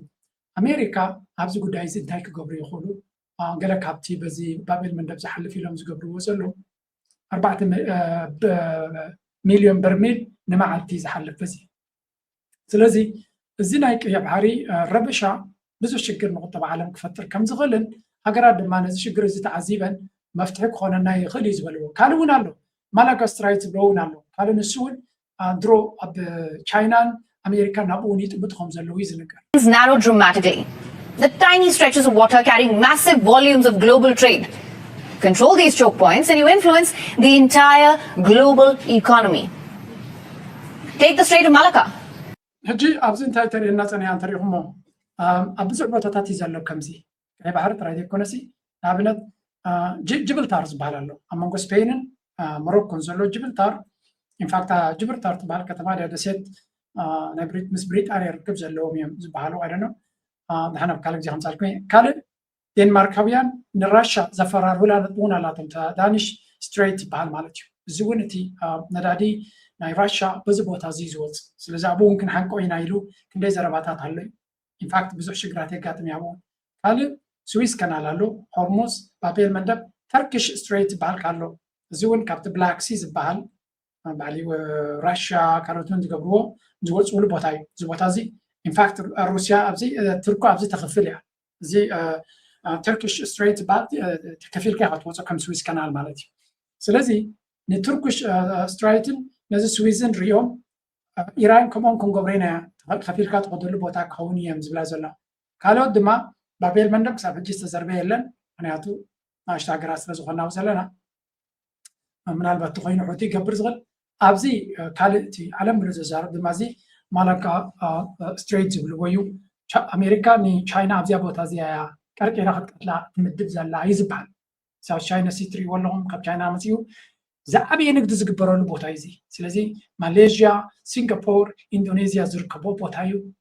ኣሜሪካ ኣብዚ ጉዳይ እዚ እንታይ ክገብሩ ይኽእሉ ገለ ካብቲ በዚ ባቤል መንደብ ዝሓልፍ ኢሎም ዝገብርዎ ዘሎ 4 ሚልዮን በርሜል ንመዓልቲ ዝሓልፍ በዚ ስለዚ እዚ ናይ ቀይሕ ባሕሪ ረበሻ ብዙሕ ሽግር ንቁጠባ ዓለም ክፈጥር ከም ዝኽእልን ሃገራት ድማ ነዚ ሽግር እዚ ተዓዚበን መፍትሒ ክኾነና ይኽእል እዩ ዝበልዎ ካልእ እውን ኣሎ ማላጋስትራይት ዝብሎ እውን ኣሎ ካልእ ንሱ እውን ድሮ ኣብ ቻይናን ኣሜሪካን ናብኡ እውን ይጥምቱ ከም ዘለዉ እዩ ዝንገር Narrowed dramatically. The tiny stretches of water carrying massive volumes of global trade. Control these choke points and you influence the entire global economy. Take the Strait of Malacca. ሕጂ ኣብዚ እንታይ ተሪእና ፀኒያ እንተሪኢኹሞ ኣብ ብዙሕ ቦታታት እዩ ዘሎ ከምዚ ቀይ ባሕሪ ጥራይ ዘይኮነሲ ንኣብነት ጅብልታር ዝበሃል ኣሎ ኣብ መንጎ ስፔንን ሞሮኮን ዘሎ ጅብልታር ኢንፋክት ጅብልታር ትበሃል ከተማ ደሴት ናይ ምስ ብሪጣንያ ርክብ ዘለዎም እዮም ዝበሃሉ ኣይደኖ ንሕና ካልእ ግዜ ከምፃልኩም ካልእ ዴንማርካውያን ንራሻ ዘፈራርብላ እውን ኣላቶም ዳኒሽ ስትሬት ይበሃል ማለት እዩ እዚ እውን እቲ ነዳዲ ናይ ራሻ በዚ ቦታ እዚ ዝወፅእ ስለዚ ኣብኡ እውን ክንሓንቆ ኢና ኢሉ ክንደይ ዘረባታት ኣሎ እዩ ኢንፋክት ብዙሕ ሽግራት የጋጥም እያ እውን ካልእ ስዊስ ከናል ኣሎ ሆርሙዝ ባቤል መንደብ ተርኪሽ ስትሬት ይበሃል ካሎ እዚ እውን ካብቲ ብላክ ሲ ዝበሃል بعلي روسيا كارتون تقبلوه زوج ولا بوتاي زوجتازي in fact روسيا أبزي تركوا أبزي تخفلها زي Turkish Strait بعد تكفيل كهات وصل كم سويس كانال مالتي سلزي نتركش سترايتن نزل سويسن ريوم إيران كمان كونغورينا خفيل كات قدر بوتا كونيام زبلازلا قالوا دما بابيل مندك سافجست زربه لن أنياتو أشتاق راس رزقنا وصلنا من البات تخين حوتي قبر زغل أبزي كالتي علم برز زارب دمازي مالكا ستريت زبلويو أمريكا ني تشاينا أبزي بوتازيا كارك راح تطلع تمدد زلا يزبال ساوث تشاينا سيتري ولهم كاب تشاينا مسيو زعبي نقد زقبروا البوتايزي سلازي ماليزيا سنغافور اندونيسيا زركبوا بوتايو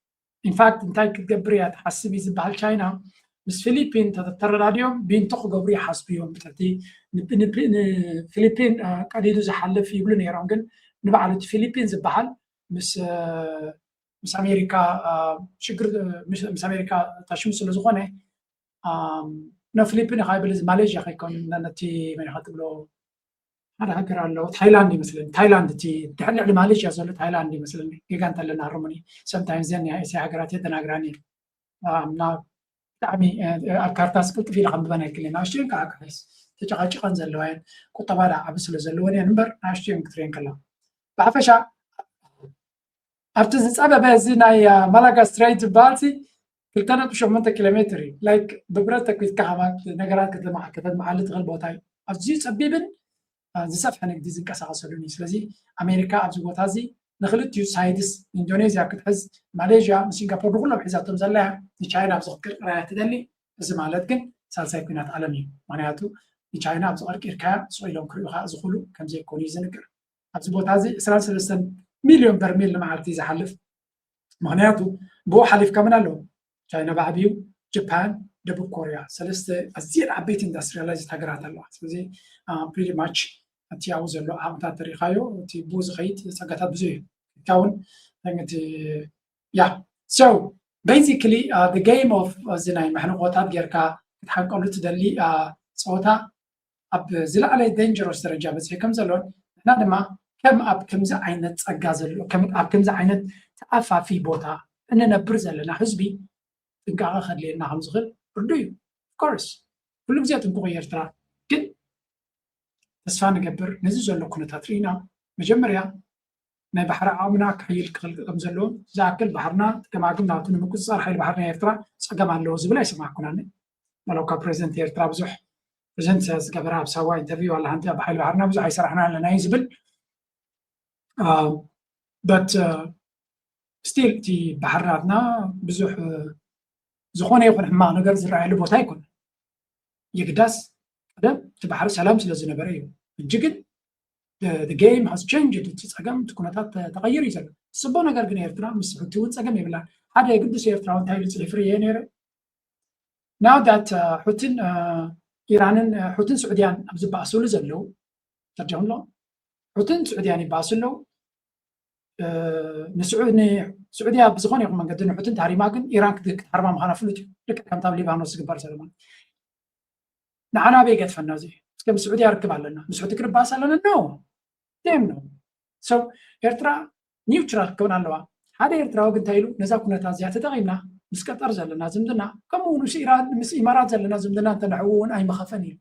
ان فاكت انتاي كتقبريا تحسبي زبال تشاينا بس فيليبين تتطر اليوم بينتق قبري حسبيهم بتاتي فيليبين قاعدين زحلف يقولون يرونجن نبعلت فيليبين زبحال مس امريكا شكر مس امريكا تشمس لزغونه نا فيليبين هاي بلز ماليزيا هيكون نتي من هاتبلو هذا هكر الله تايلاند مثلا تايلاند تي تحل على ماليزيا زول تايلاند مثلا يجان تلنا هرموني sometimes يعني هاي ساعات تناغراني نا تعمي الكارتاس كنت في رقم بنا كلنا عشرين كعكس تجعل شقن زلوين كنت بارع عبس لزلوين ينبر عشرين كترين كلا بعفشة أبتز أبى بزنا يا مالاكا ستريت بالتي كلتنا بشو منطقة كيلومتري لايك ببرتك كهما نجارات كتل مع كتل معلت غلبوتاي أبزيز أبيبن زسف حنك دي زنك أسعى سلازي أمريكا أبزوت هذه نخلت يوسايدس إندونيسيا كتحز ماليزيا سنغافورة كلها بحزاتهم زلها تشاينا أبزوت راح تدلي زمالتكن سالسة كونات عالمية معناته تشاينا أبزوت كيركا سويلهم كلها أزخلو كم زي كوني زنكر أبزوت هذه سلسلة مليون برميل لما عرفتي زحلف معناته بو حلف كمان له تشاينا بعبيو جابان دبوب كوريا سلسلة أزيد عبيت إندستريالايز تجارات الله سلزي pretty much أتياوز له عمتا تاريخيو تي بوز خيط سقطات بزوي كون تي yeah so basically the game of زناي محنوقات جركا تحقق له تدلي صوتا أب زلا على dangerous درجة بس هي كم زلون إحنا دما كم أب كم ز عينت أجازل كم أب كم ز عينت تأفى في بوتا إننا برز لنا حزبي تنقع أخذ لنا هم زغل رديو of course كل جزء تنقوي يرترا كن تسفان نقبر نزيز له كنتات رينا مجمريا ما بحر عامنا كحيل كمزلون زاكل بحرنا كما قلنا تنو مكوز صار حيل بحرنا يرترا سقم على اللوز بلا يسمع كناني ولو كبريزنت يرترا بزح بريزنت قبرها بسوا انترفيو ولا انت بحيل بحرنا بزح يسرحنا لنا يزبل but still تي بحراتنا بزح زخونه يكون حما نقر زرع له بوتا يكون يقدس هذا تبحر سلام سلازنا بريو الجقد the game has changed تسقم تكونات تغير يزل سبونا قال قنير ترى مسحوتون تسقم يبلا هذا يقدس يفترى وانتهي لسلفري ينير now that حوتن إيران حوتن سعوديان أبز باسول زلوا ترجعون له حوتن سعوديان باسلوا نسعودني سعودية بزغون يقوم من قدنا حوتن تحريماكن إيران كده حرمها مخانا فلوتي لك كم تاب ليبانوس قبار سلمان نعنا بيجت فنازي كم السعودية ركب علينا مسعودي كرب باس علينا no damn no so إيرترا نيوترال كون علوا هذا إيرترا وقت هيلو نزا كنا تازيات تغيمنا مسكت أرزل لنا زمدنا كم هو نش إيران مس إمارات زلنا زمدنا تنعون أي مخافني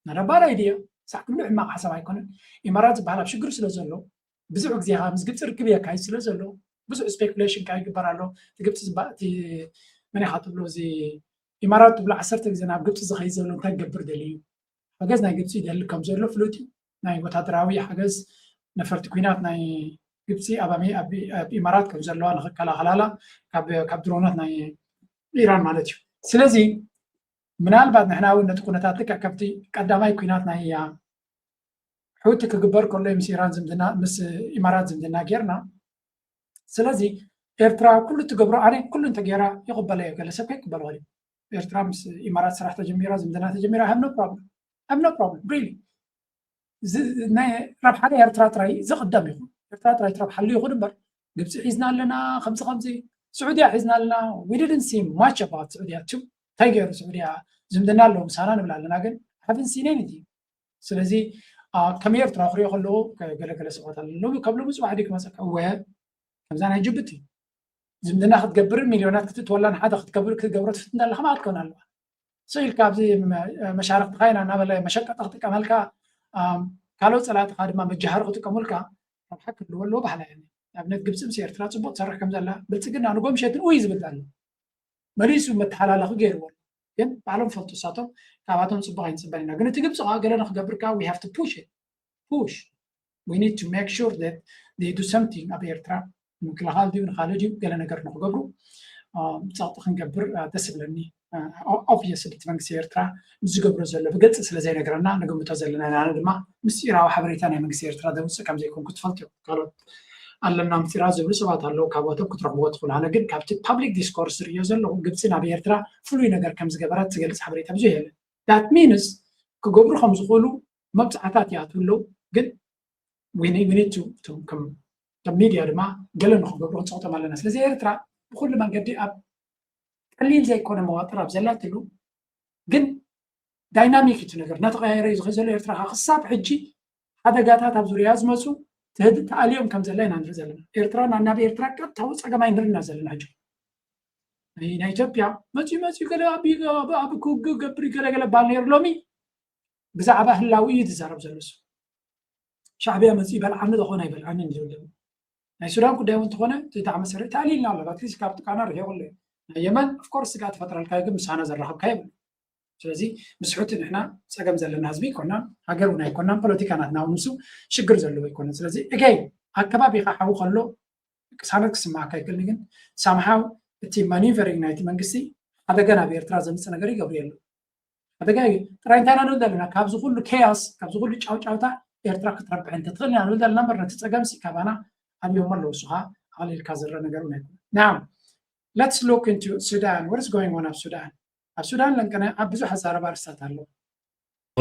نرى بارا إيديا ساكن مع حسب هيكون إمارات بحالا بشكر سلزلو بزوج زيها مسجبت ركبيا كاي سلزلو بزوج سبيكوليشن كاي قبرالو تجبت زباتي من يحطب له زي إمارات بلا عصرت زنا جبت زخي زلو تجبر دليل حجز ناي جبتي دل كم زلو فلوتي ناي وتدراوي حجز نفرت كوينات ناي جبتي أبامي أبي إمارات كم زلو أنا كلا خلالا كاب درونات ناي إيران مالتي سلزي من بعد نحن أول تكون تاتلك كبتي قدامي كوينات ناي حوتك جبر كله مس إيران زمدنا مس إمارات زمدنا غيرنا سلزي إيرترا كل تجبر عليه كل تجارة يقبل عليه قال سبك يقبل عليه إيرترا مس إمارات صراحة تجميرها زمدنا تجميرها هم no problem really ربح عليه إيرترا تراي زق قدام يخون إيرترا تراي ربح عليه يخون بر جبت حزنا لنا 5-5 سعودية حزنا لنا we didn't see much about سعودية too تايجر سعودية زمدنا لهم سنة نبلا لنا جن haven't seen anything سلزي كم يرترا خري خلو ገለገለ ሰባት አሉ ከብሎ ብዙ ዓዲ ከመሰከ ወይ ከምዛና ጅቡቲ ዝምድና ክትገብር ሚሊዮናት ክትትወላን ሓደ ክትገብር ክትገብሮ ትፍትና ለኸ ማለት ከሆነ አለ سئل كابزي مشارق تخاينا نابل مشقة تغطيك مالكا كالو صلاة خادمة مجهر غطيك مالكا ربحك اللو بحلا يعني ابنت قبسم سير ترى صبوت صرح كم زلا بلتقنا أنا قوم شيء ويز بدل مريسو متحلال أخو غير ول ين بعلم فلتو ساتو كاباتهم صباين صباينا قلنا تقبس قالنا خبركا we have to push it we need to make sure that they do something أبير ترى ممكن خالدي ونخالدي قالنا قرنا خبرو صوت خنقبر تسبلني obviously تمنكسي إرترا مزجبر زلا بقت سلزي نقرنا نقوم تزلنا أنا دما مسيرة وحبريتنا منكسي إرترا ده وسكم زي كون كنت فلتو قالوا علمنا مسيرة زبل سبات الله كابوتو كنت رح بوتخل أنا قد كابت public discourse ريوزل وقبسنا بإرترا فلوي نقر كم زجبرات سجلس حبريتها بجهل that means كجبر خمس قولوا ما بساعات يعطولو قد we need to come media دما قالنا خبروا صوت مالنا سلزي إرترا بكل ما قدي أب قليل زي كونه مواطر بزلات له جن دايناميك يتنقر نتغير يزغزل إرترا خصاب حجي هذا قاتها تبزوري أزمسو تهد تعاليهم كم زلين عند زلنا إرترا النبي إرترا كت هو سجى ما يندرنا زلنا حجي هنا إثيوبيا ما تي كلا أبي كوج قبري كلا بالنير لومي بزعبه اللاوي يتزارب زلسو شعبية ما تي بالعمل دخونه بالعمل نزول السودان كده وانت هنا تتعامل سريع تعليل لا باتريس كابت كانا رح يقول لي اليمن of course قاعد فترة الكايجم مسانا زرحب كايبل ስለዚህ ምስሑት ንሕና ፀገም ዘለና ህዝቢ ይኮና ሃገር እውን ኣይኮናን ፖለቲካናትና ንሱ ሽግር ዘለዎ ይኮነ ስለዚ እገይ ኣከባቢኻ ሓው ከሎ ቅሳነት ክስማዓካ ይክእልኒ ግን ሳምሓው እቲ ማኒቨሪንግ ናይቲ መንግስቲ ሓደጋ ናብ ኤርትራ ዘምፅእ ነገር ይገብሩ የሉ ሓደጋ ጥራይ እንታይና ንብል ዘለና ካብዚ ኩሉ ኬያስ ካብዚ ኩሉ ጫውጫውታ ኤርትራ ክትረብሕ እንተትኽእል ኢና ንብል ዘለና እምበር ነቲ ፀገምሲ ካባና ኣብዮም ኣለዉ እሱኻ ኣቕሊልካ ዝረአ ነገር እውን ኣይኮነ ናው let's look into Sudan. What is going on in Sudan? Sudan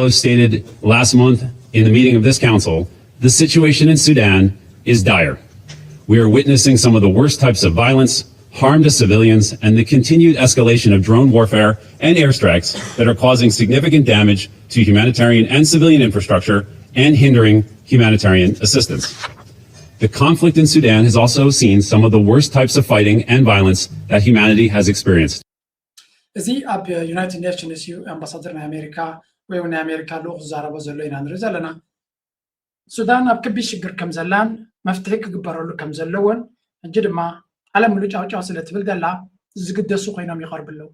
stated last month in the meeting of this council, the situation in Sudan is dire. We are witnessing some of the worst types of violence, harm to civilians, and the continued escalation of drone warfare and airstrikes that are causing significant damage to humanitarian and civilian infrastructure and hindering humanitarian assistance. The conflict in Sudan has also seen some of the worst types of fighting and violence that humanity has experienced. እዚ ኣብ ዩናይትድ ኔሽንስ ዩ ኣምባሳደር ናይ ኣሜሪካ ወይ እውን ናይ ኣሜሪካ ልኡኽ ዝዛረቦ ዘሎ ኢና ንርኢ ዘለና ሱዳን ኣብ ከቢድ ሽግር ከም ዘላን መፍትሒ ክግበረሉ ከም ዘለዎን ሕጂ ድማ ዓለም ሙሉእ ጫውጫው ስለ ትብል ዘላ ዝግደሱ ኮይኖም ይቐርቡ ኣለዉ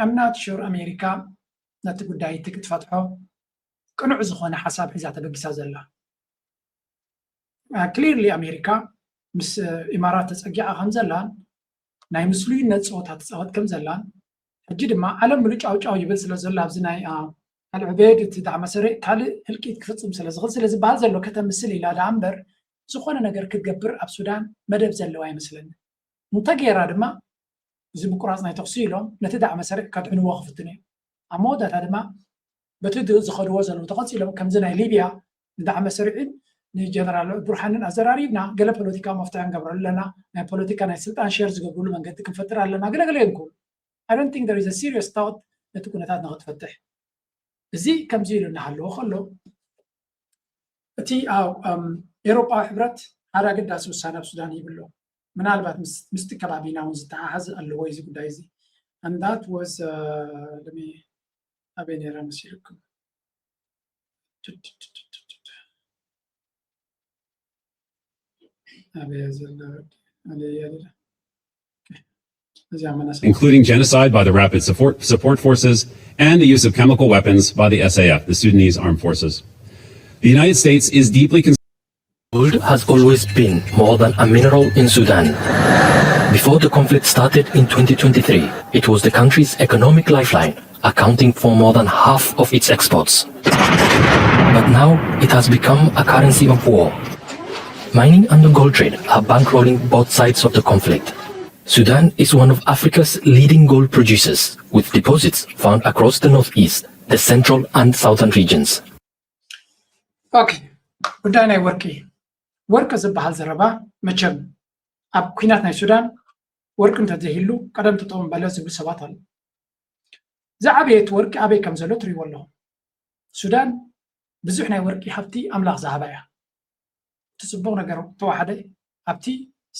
ኣምናት ሹር ኣሜሪካ ነቲ ጉዳይ እቲ ክትፈትሖ ቅኑዕ ዝኾነ ሓሳብ ሒዛ ተበጊሳ ዘላ ክሊርሊ ኣሜሪካ ምስ ኢማራት ተፀጊዓ ከም ዘላን ናይ ምስሉይነት ፀወታ ትፃወት ከም ዘላን ሕጂ ድማ ዓለም ሙሉእ ጫውጫው ይብል ስለ ዘሎ ኣብዚ ናይ ካልዕቤድ እቲ ዳዕመ ሰሪዕ ካልእ ህልቂት ክፍፅም ስለ ዝኽእል ስለ ዝበሃል ዘሎ ከተምስል ኢላ ዳ እምበር ዝኾነ ነገር ክትገብር ኣብ ሱዳን መደብ ዘለዋ ኣይመስለኒ እንተገይራ ድማ እዚ ምቁራፅ ናይ ተኽሲ ኢሎም ነቲ ዳዕመ ሰሪዕ ከድሕንዎ ክፍትን እዮም ኣብ መወዳእታ ድማ በቲ ዝኸድዎ ዘለዉ ተቐፂሎም ከምዚ ናይ ሊብያ ንዳዕመ ሰሪዕን ንጀነራል ቡርሃንን ኣዘራሪብና ገለ ፖለቲካዊ መፍትሒ ንገብረሉ ኣለና ናይ ፖለቲካ ናይ ስልጣን ሼር ዝገብርሉ መንገዲ ክንፈጥር ኣለና ገለገለ ይንክሉ I don't think there is a serious thought that ኩነታት ንኽትፈትሕ እዚ ከምዚ ኢሉ እናሃለዎ ከሎ እቲ ኤውሮጳዊ ሕብረት ሓደ ኣገዳሲ ውሳነ ኣብ ሱዳን ይብሎ ምናልባት ምስቲ ከባቢና እውን ዝተሓሓዝ ኣለዎ እዚ ጉዳይ እዚ and that was ኣበይ ነይራ መሲልኩም including genocide by the Rapid Support Forces and the use of chemical weapons by the SAF, the Sudanese Armed Forces. The United States is deeply concerned. Gold has always been more than a mineral in Sudan. Before the conflict started in 2023, it was the country's economic lifeline, accounting for more than half of its exports. But now it has become a currency of war. Mining and the gold trade are bankrolling both sides of the conflict. Sudan is one of Africa's leading gold producers, with deposits found across the northeast, the central and southern regions. Okay, ጉዳይ ናይ ወርቂ ዝበሃል ዘረባ መቸም ኣብ ኩናት ናይ ሱዳን ወርቂ እንተዘይህሉ ቀደም ተጠቕሙ በለ ዝብል ሰባት ኣሉ ዝዓበየት ወርቂ ኣበይ ከም ዘሎ ትሪእዎ ኣለኹም ሱዳን ብዙሕ ናይ ወርቂ ሃብቲ ኣምላኽ ዝሃባ እያ ትጽቡቕ ነገር ተዋሓደ ኣብቲ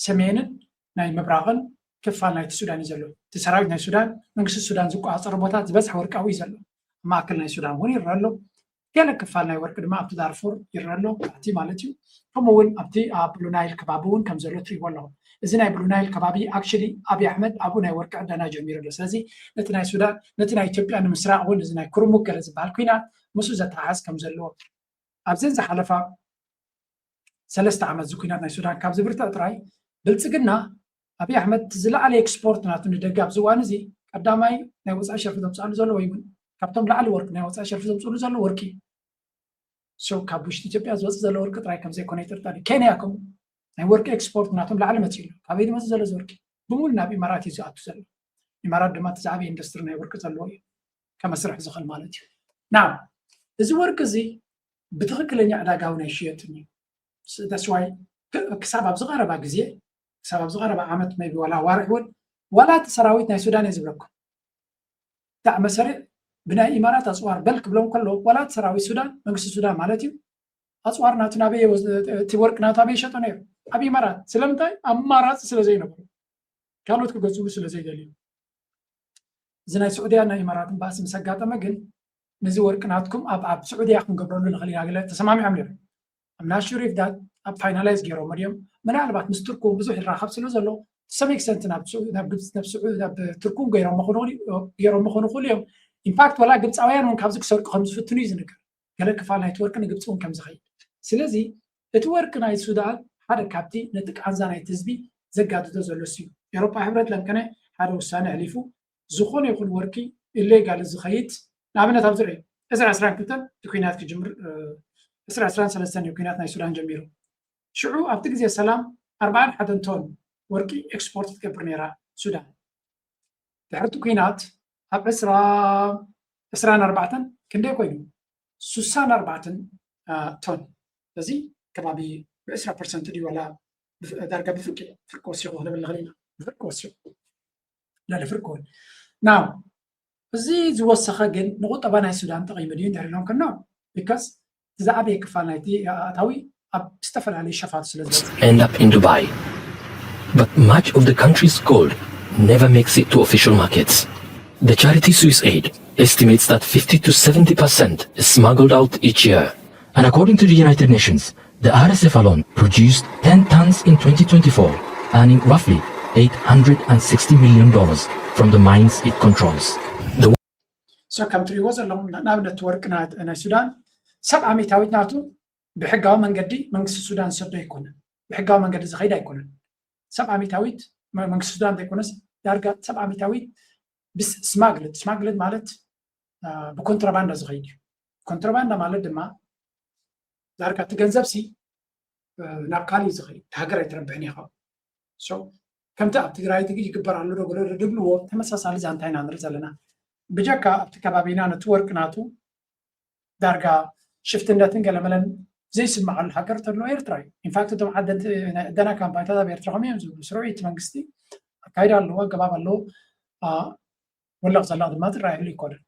ሰሜንን ናይ ምብራቕን ክፋል ናይቲ ሱዳን እዩ ዘሎ እቲ ሰራዊት ናይ ሱዳን መንግስቲ ሱዳን ዝቆፃፀሮ ቦታ ዝበዝሐ ወርቃዊ እዩ ዘሎ ማእከል ናይ ሱዳን እውን ይረአ ኣሎ ገለ ክፋል ናይ ወርቂ ድማ ኣብቲ ዳርፉር ይረአ ኣሎ ኣብቲ ማለት እዩ ከምኡውን ኣብቲ ኣብ ብሉ ናይል ከባቢ እውን ከም ዘሎ ትሪእዎ ኣለኹም እዚ ናይ ብሉ ናይል ከባቢ ኣክቹሊ ኣብዪ ኣሕመድ ኣብኡ ናይ ወርቂ ዕደና ጀሚሩ ኣሎ ስለዚ ነቲ ናይ ሱዳን ነቲ ናይ ኢትዮጵያ ንምስራቅ እውን እዚ ናይ ኩርሙክ ገለ ዝበሃል ኩናት ምስኡ ዘተሓሓዝ ከም ዘለዎ ኣብዘን ዝሓለፋ 3 ዓመት ዝኩናት ናይ ሱዳን ካብ ዝብርትዕ ጥራይ ብልፅግና ኣብዪ ኣሕመድ ዝለዓለ ኤክስፖርት ናቱ ንደገ ኣብዚ እዋን እዚ ቀዳማይ ናይ ወፃኢ ሸርፊ ዘምፅኣሉ ዘሎ ወይ እውን ካብቶም ላዕሊ ወርቂ ናይ ወፃኢ ሸርፊ ዘምፅሉ ዘሎ ወርቂ ሰው ካብ ውሽጢ ኢትዮጵያ ዝወፅእ ዘሎ ወርቂ ጥራይ ከም ዘይኮነ ይጥርጠር ኬንያ ከምኡ ናይ ወርቂ ኤክስፖርት ናቶም ላዕሊ መፅኡ ኣሎ ካበይ ዝመፅእ ዘሎ እዚ ወርቂ ብሙሉ ናብ ኢማራት እዩ ዝኣቱ ዘሎ ኢማራት ድማ እቲ ዝዓበየ ኢንዱስትሪ ናይ ወርቂ ዘለዎ እዩ ከመስርሕ ዝኽእል ማለት እዩ ናው እዚ ወርቂ እዚ ብትክክለኛ ዕዳጋዊ ናይ ሽየጥን እዩ ተስዋይ ክሳብ ኣብ ዝቐረባ ግዜ ክሳብ ኣብ ዝቐረባ ዓመት maybe ዋላ ዋርሕ እውን ዋላ እቲ ሰራዊት ናይ ሱዳን እዩ ዝብለኩም ዳዕ መሰሪዕ ብናይ ኢማራት ኣፅዋር በል ክብሎም ከሎ ዋላ እቲ ሰራዊት ሱዳን መንግስቲ ሱዳን ማለት እዩ ኣፅዋር ናቱ ናበየ እቲ ወርቂ ናቱ ኣበየ ይሸጦ ነይሩ ኣብ ኢማራት ስለምንታይ ኣማራፂ ስለዘይነበሩ ካልኦት ክገዝኡ ስለዘይደልዩ እዚ ናይ ስዑድያ ናይ ኢማራትን ባእሲ ምስ ኣጋጠመ ግን ነዚ ወርቂ ናትኩም ኣብ ስዑድያ ክንገብረሉ ንኽእል ኢና ገለ ተሰማሚዖም ነይሮም I'm not sure if that ኣብ ፋይናላይዝ ገይሮም እዮም ምናልባት ምስ ትርኩም ብዙሕ ይራኸብ ስለ ዘሎ some extent ናብ ትርኩም ገይሮም ምኾኑ ይኽእሉ እዮም ኢንፋክት ዋላ ግብፃውያን እውን ካብዚ ክሰርቁ ከም ዝፍትኑ እዩ ዝንገር ገለ ክፋል ናይቲ ወርቂ ንግብፂ እውን ከም ዝኸይድ ስለዚ እቲ ወርቂ ናይ ሱዳን ሓደ ካብቲ ነቲ ቃንዛ ናይቲ ህዝቢ ዘጋድዶ ዘሎ እዩ ኤውሮፓ ሕብረት ለምከነ ሓደ ውሳነ ኣሕሊፉ ዝኾነ ይኹን ወርቂ ኢሌጋል ዝኸይድ ንኣብነት ኣብ ዝርአ 22 እቲ ኩናት ክጅምር 23 እዩ ኩናት ናይ ሱዳን ጀሚሩ ሽዑ ኣብቲ ግዜ ሰላም 41 ቶን ወርቂ ኤክስፖርት ትገብር ነይራ ሱዳን ድሕርቲ ኩናት ኣብ 24 ክንደይ ኮይኑ 64 ቶን እዚ ከባቢ ብ20% ድዩ ዋላ ዳርጋ ብፍርቂ ወሲኹ ክንብል ንኽእል ኢና ብፍርቂ ወሲኹ ላለ ፍርቂ እውን ናው እዚ ዝወሰኸ ግን ንቁጠባ ናይ ሱዳን ጠቒሙ ድዩ እንድሕር ኢሎም ከኖ ቢካዝ ዝዓበየ ክፋል ናይቲ ኣታዊ ኣብ ዝተፈላለዩ ሸፋት ስለ end up in Dubai. But much of the country's gold never makes it to official markets. The charity Swiss Aid estimates that 50 to 70% is smuggled out each year. And according to the United Nations, the RSF alone produced 10 tons in 2024, earning roughly $860 million from the mines it controls. So ከም ትሪእዎ ዘለኹም ንኣብነት ወርቂ ናይ ሱዳን 70 ዓመታዊት ናቱ ብሕጋዊ መንገዲ መንግስቲ ሱዳን ዝሰዶ ኣይኮነን ብሕጋዊ መንገዲ ዝኸይድ ኣይኮነን 70 ዓመታዊት መንግስቲ ሱዳን ዘይኮነስ ዳርጋ 70 ዓመታዊት ስማግልድ ማለት ብኮንትራባንዳ ዝኸይድ እዩ ኮንትራባንዳ ማለት ድማ ዳርጋ እቲ ገንዘብሲ ናብ ካሊእ ዝኸይድ ሃገር ኣይትረብሕን ኢኻ ከምቲ ኣብ ትግራይ ይግበር ኣሎ ዶ ገለ ድብልዎ ተመሳሳሊ ዛንታ ኢና ንርኢ ዘለና ብጀካ ኣብቲ ከባቢና ነቲ ወርቂ ናቱ ዳርጋ ሽፍትነትን ገለመለን ዘይስማዓሉ ሃገር ተሎ ኤርትራ እዩ ኢንፋክት እቶም ዕደና ካምፓኒታት ኣብ ኤርትራ ከመይ እዮም ዝብሉ ስርዒት መንግስቲ ኣካይዳ ኣለዎ ኣገባብ ኣለዎ ወላቕ ዘላቕ ድማ ዝረኣየሉ ይኮነን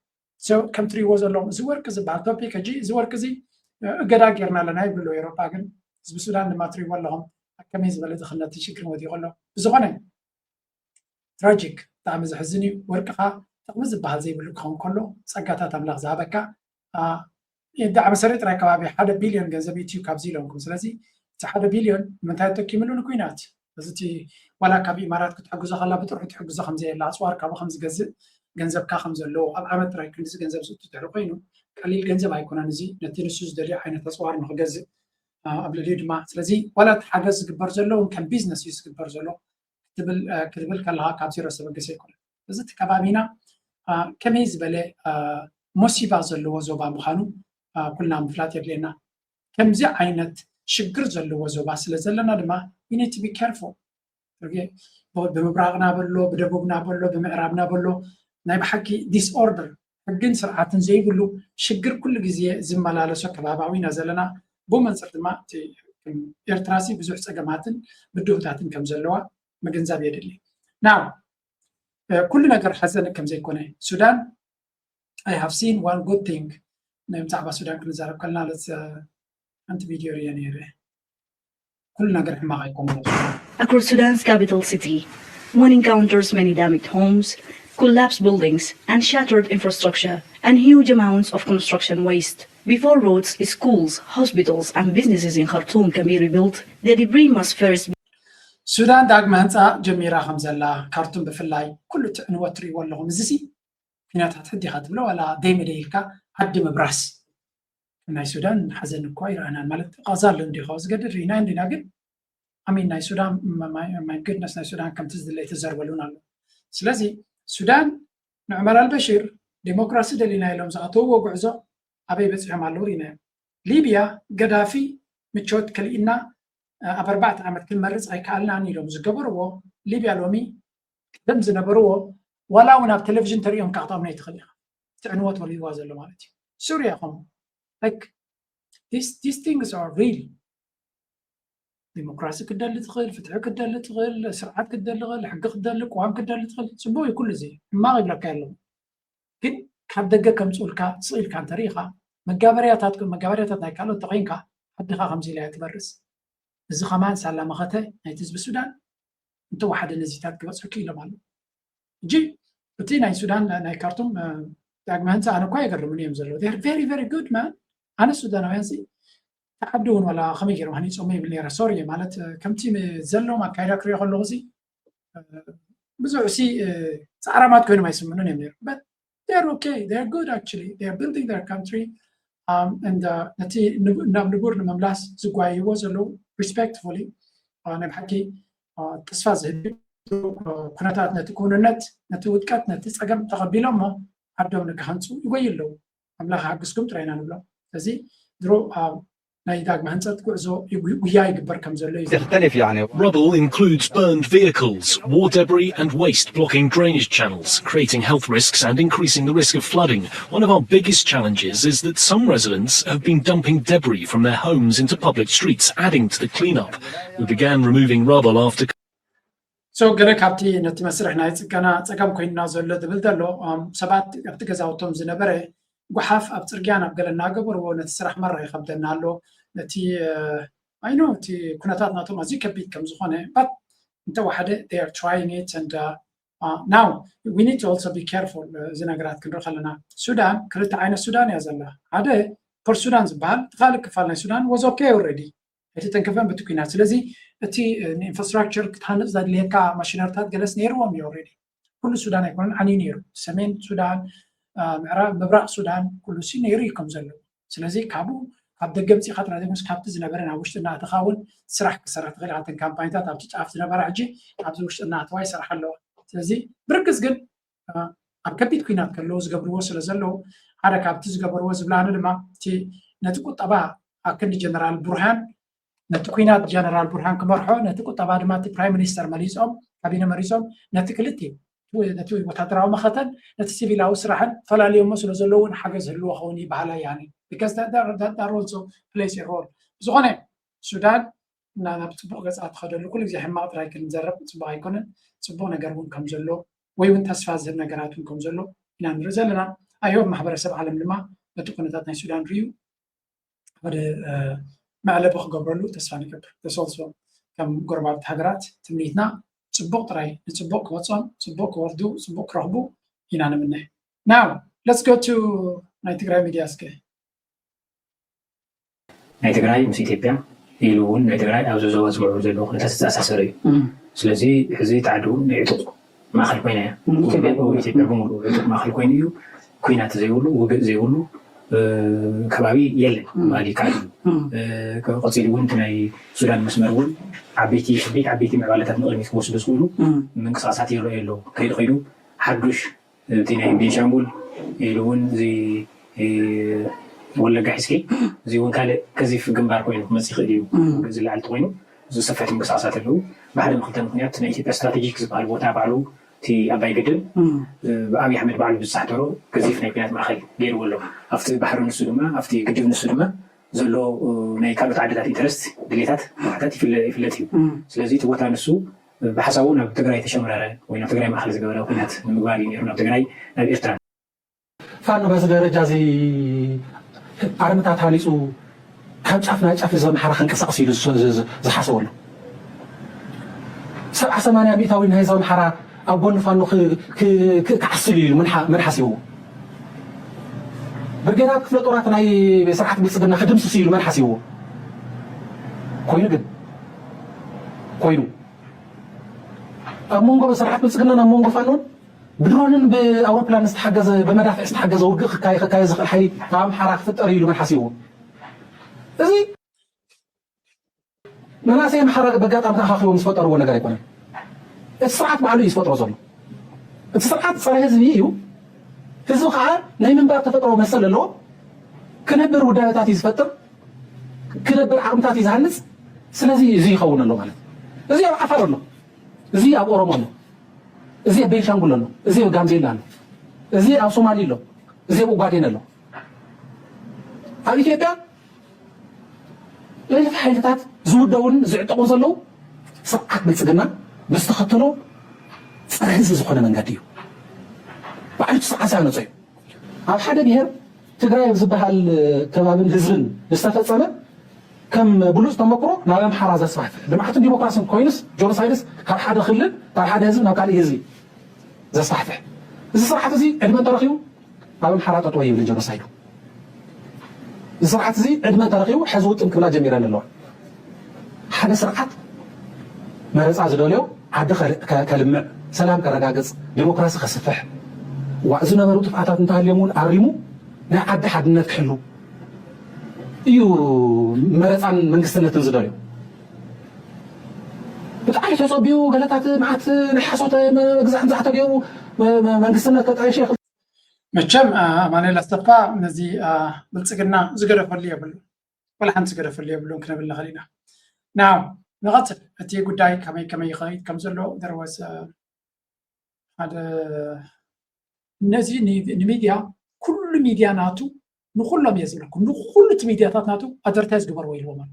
ከም ትሪእዎ ዘለዎም እዚ ወርቂ ዝበሃል ቶፒክ ሕጂ እዚ ወርቂ እዚ እገዳ ጌርና ኣለና ይብሉ ኤውሮፓ ግን ህዝቢ ሱዳን ድማ ትሪእዎ ኣለኹም ከመይ ዝበለ ዝኽነትን ሽግርን ወዲቑ ኣሎ ብዝኾነ ትራጂክ ብጣዕሚ ዘሕዝን እዩ ወርቅኻ ጥቕሚ ዝበሃል ዘይብሉ ክኸውን ከሎ ፀጋታት ኣምላኽ ዝሃበካ ዳዕ መሰረት ጥራይ ከባቢ 1 ቢልዮን ገንዘብ እዩ ካብዚ ኢሎምኩም ስለዚ እቲ 1 ቢልዮን ንምንታይ ተኪምሉ ንኩናት እዚ እቲ ዋላ ካብ ኢማራት ክትሕግዞ ከላ ብጥርሑ ትሕግዞ ከምዘየላ ኣፅዋር ካብኡ ከም ዝገዝእ ገንዘብካ ከም ዘለዎ ኣብ ዓመት ጥራይ ክንዲ ገንዘብ ዝእቱ ድሕሪ ኮይኑ ቀሊል ገንዘብ ኣይኮነን እዚ ነቲ ንሱ ዝደልዮ ዓይነት ኣፅዋር ንክገዝእ ኣብ ልዕሊኡ ድማ ስለዚ ዋላ እቲ ሓገዝ ዝግበር ዘሎ ከም ቢዝነስ እዩ ዝግበር ዘሎ ክትብል ከለካ ካብ ዜሮ ዝተበገሰ ኣይኮነን እዚ እቲ ከባቢና ከመይ ዝበለ ሙሲባ ዘለዎ ዞባ ምዃኑ ኩልና ምፍላጥ የድልየና ከምዚ ዓይነት ሽግር ዘለዎ ዞባ ስለ ዘለና ድማ we need to be careful ብምብራቕና በሎ ብደቡብና በሎ ብምዕራብና በሎ ናይ ብሓቂ ዲስኦርደር ሕግን ስርዓትን ዘይብሉ ሽግር ኩሉ ግዜ ዝመላለሶ ከባባዊ ኢና ዘለና ብኡ መንፅር ድማ ኤርትራሲ ብዙሕ ፀገማትን ብድውታትን ከም ዘለዋ ምግንዛብ የድሊ ናው ኩሉ ነገር ሓዘን ከም ዘይኮነ ሱዳን I have seen one good thing نعم تعب السودان كل زارب كلنا لس أنت فيديو ريانيره كلنا قرح ما غيكون. Across Sudan's capital city, one encounters many damaged homes, collapsed buildings, and shattered infrastructure, and huge amounts of construction waste. Before roads, schools, hospitals, and businesses in Khartoum can be rebuilt, the debris must first be. Sudan داغ مانتا جميرا خمزلا كارتون بفلاي كل تنوتري ولا مزسي فينا تحدي خاتبله ولا ديم ديكا حد مبراس ناي سودان حزن كوير انا مالت غزال اندي خاص قدر رينا عندنا قد امين ناي سودان ما جدناس ناي سودان كم تزدل تزربلونا سلازي سودان نعمل البشير ديمقراسي دلينا لهم زغتو وقعزو ابي بصح مالو رينا ليبيا قدافي متشوت كلينا أبربعت عمد كل مرز أي كألنا عني لهم زجبروا ليبيا لومي دم زنبروا ولا ونا بتلفزيون تريهم كعطامنا يتخليها تعنوات ولا يوازن له مالتي سوريا هم like these things are real ديمقراطية كده اللي تغل فتح كده اللي تغل سرعات كده اللي تغل حق كده اللي قوام كده اللي تغل سبوي كل زي ما غير لك كلام كن كدقة كم سؤال كصيل كان تاريخها مجابرياتات نايكالو تقينك حد خمسة لا تبرز إذا كمان سلام أخته نيتز بالسودان أنت واحد الناس يتابع بس كيلو ماله جي بتينا السودان ناي كارتوم تاجمهن أنا كوي أقرب مني مزلوا they're very very good man أنا السودان وينسي تعبدون ولا خميجر وهني سومي بالليرة سوريا مالت كم تيم زلوا ما كايرا كريه خلوزي بزوسي تعرمات كانوا ما يسمونون يمير but they're okay they're good actually they're building their country and نتي نبور نملاس زقاي وزلوا respectfully أنا بحكي تصفز هدي كناتات نتكون النت نتودكات نتسقم تقبلهم ما عبدهم نكهنسو يقول له أملاها حقسكم ترينا نبلا فزي درو نايداق مهنسات كوزو وياي قبر كم زلوا تختلف يعني. Rubble includes burned vehicles, war debris and waste blocking drainage channels, creating health risks and increasing the risk of flooding. One of our biggest challenges is that some residents have been dumping debris from their homes into public streets, adding to the cleanup. We began removing rubble after So gonna capti نت مسرح نايت كنا تقام كوين نازل دبلدلو سبات ابتجزاوتهم زنبره وحاف ابترجعنا بقلنا قبر ونتسرح مرة يخبدنا له نتي I know تي كناتاتنا توما زي كبيت كم زخانة but انت واحدة they are trying it and now we need to also be careful زناقرات كنرو خلنا السودان كلت عين السودان يا زلا هذا for السودان زبال تخالك كفالنا السودان was okay already هتي تنكفن بتوكينات سلازي هتي infrastructure كتهنز ذا اللي هكا ماشينارتات جلس نيروهم already كل السودان يكون عني نيرو سمين السودان معراب مبرق السودان كل شيء نيريكم زلوا سلازي كابو عبد الجمسي خاطر هذا مش كابتن زنبرنا وشتنا تخاول سرح كسرت غير عن كامباينات عم تتعرف زنبر عجي عبد وشتنا تواي سرح له سلازي بركز جن عم كبيت كينات كلوز قبل وصل زلوا هذا كابتن قبل وصل بلانه لما تي نتقول طبعا أكن جنرال برهان نتكوينات جنرال برهان كمرحو نتقول طبعا ما تي برايم مينستر ماليزهم كابينة ماليزهم نتكلتي نتوي وتدراو مختن نتسيبي له سرحا فلا اليوم مسلو زلون حجز هلو خوني بحالا يعني because that also plays a role زغنة السودان نانا بتبغى قصات خدر لكل زي حماط رايك نزرب تبغى يكون تبغى نجربون كم زلوا وين تسفاز النجارات كم زلوا إن رزلنا أيوب محبر سبع عالم لما نتكون ذاتنا السودان ريو هذا ما على بخ قبرلو تسفاني كبر تسولسو كم قربات حجرات تمنيتنا تبغى تراي تبغى كواتسون تبغى كوردو تبغى كرهبو هنا منه now let's go to نايتجراي ميدياسكي نايتجراي مس إثيوبيا يلون نايتجراي أو زوجة زوجة زلوا خلنا تساسري سلزي هزي تعدو نعتق ما خل كوينه إثيوبيا بمرو ما خل كوينيو كوينات زيولو وجد زيولو كبابي يلا مالي كادو كقصير وين السودان مسمرون عبيتي معلومات نقل مثل بسقولو من قصاصات يلو كيدو حدش تناي بيشامبول يلون زي ولا جاحسكي زي وين كان كذي في جنبار كوينو مسيخ ديو زي اللي على كوينو زي صفات من قصاصات له بعد ما خدنا مخنيات تناي استراتيجيك زبال بوتا بعلو تي أباي قدم أبي أحمد بعلو بالسحترو كذي في نايبينات معخل غير ولا أفتي بحر السودما أفتي قديم السودما زلوا نايكالو تعددات إنترست دليتات وحداتي في اللاتيو سلازي تبغى نسو بحسابنا بتقرأي تشمرة وين بتقرأي معخل زجاجة وكنات نمقبالين يرونا بتقرأي نبي إرتان فانو بس درجة زي ኣርምታት ሃሊፁ ካብ ጫፍ ናብ ጫፍ ዘምሓራ ክንቀሳቀስ ኢሉ ዝሓሰበሉ 70-80 ሚእታዊ ናይ ዘምሓራ ኣብ ጎኒ ፋኖ ክዓስል ኢሉ መን ሓሲቡ ብርጌዳት ክፍለ ጦራት ናይ ስርዓት ብልፅግና ክድምስስ ኢሉ መን ሓሲቡ ኮይኑ ኣብ መንጎ ስርዓት ብልፅግና ኣብ መንጎ ፋኖን بدرونن بأوروبلان استحجز بمدافع استحجز وقخ كاي زخل حي قام حراك تطري له من حسيبه زي مناسي محرق بقاط عم تاخذ ومسفطر ولا غير يكون السرعات معلو يسفطر زلو السرعات صار هزبيو هزو خا ناي من باب تفطر ومسل له كنبر ودايتات يسفطر كنبر عقمتات يزهنس سلازي زي يخون له مالت زي عفر له زي ابو اورومو له زي بيشانغول له زي غامبيلا له زي اب صومالي له زي اوغادين له ኣብ ኢትዮጵያ ለይፍ ሓይልታት ዝውደውን ዝዕጠቑን ዘለዉ ስርዓት ብልፅግና ብዝተኸተሎ ፀረ ህዝቢ ዝኾነ መንገዲ እዩ ባዕሉ ስርዓት ሳያነፀ እዩ ኣብ ሓደ ብሄር ትግራይ ዝበሃል ከባብን ህዝብን ዝተፈፀመ ከም ብሉፅ ተመክሮ ናብ ኣምሓራ ዘስፋሕፍሕ ልምዓትን ዲሞክራስን ኮይኑስ ጆኖሳይድስ ካብ ሓደ ክልል ካብ ሓደ ህዝቢ ናብ ካሊእ ህዝቢ ዘስፋሕፍሕ እዚ ስርዓት እዚ ዕድመ ተረኺቡ ኣብ ኣምሓራ ጠጠወ ይብል ጆኖሳይዱ السرعات زي عندما ترخيو حزوت انكبلا جميرا لله حاجة سرعات ما رزع زدوليو عاد كلمة سلام كرقاقص ديمقراطي خسفح وعزنا مروت فعاتات انتهى اليومون عريمو نا عاد حد نتحلو ايو ما رزع من قصنا تنزدوليو بتعيش يصبيو قالتات معات نحسوت مقزعن زعتا قيو من قصنا تتعيش يخل መቸም ማነ ላስተፋ ነዚ ብልጽግና ዝገረፈሉ የብሉ ወላ ሓንቲ ዝገረፈሉ የብሉን ክንብል ንኽእል ኢና ናው ንቐፅል እቲ ጉዳይ ከመይ ይኸይድ ከም ዘሎ ደርወስ ሓደ ነዚ ንሚድያ ኩሉ ሚድያ ናቱ ንኩሎም እየ ዝብለኩም ንኩሉ እቲ ሚድያታት ናቱ ኣድቨርታይዝ ግበርዎ ኢልዎም ኣሎ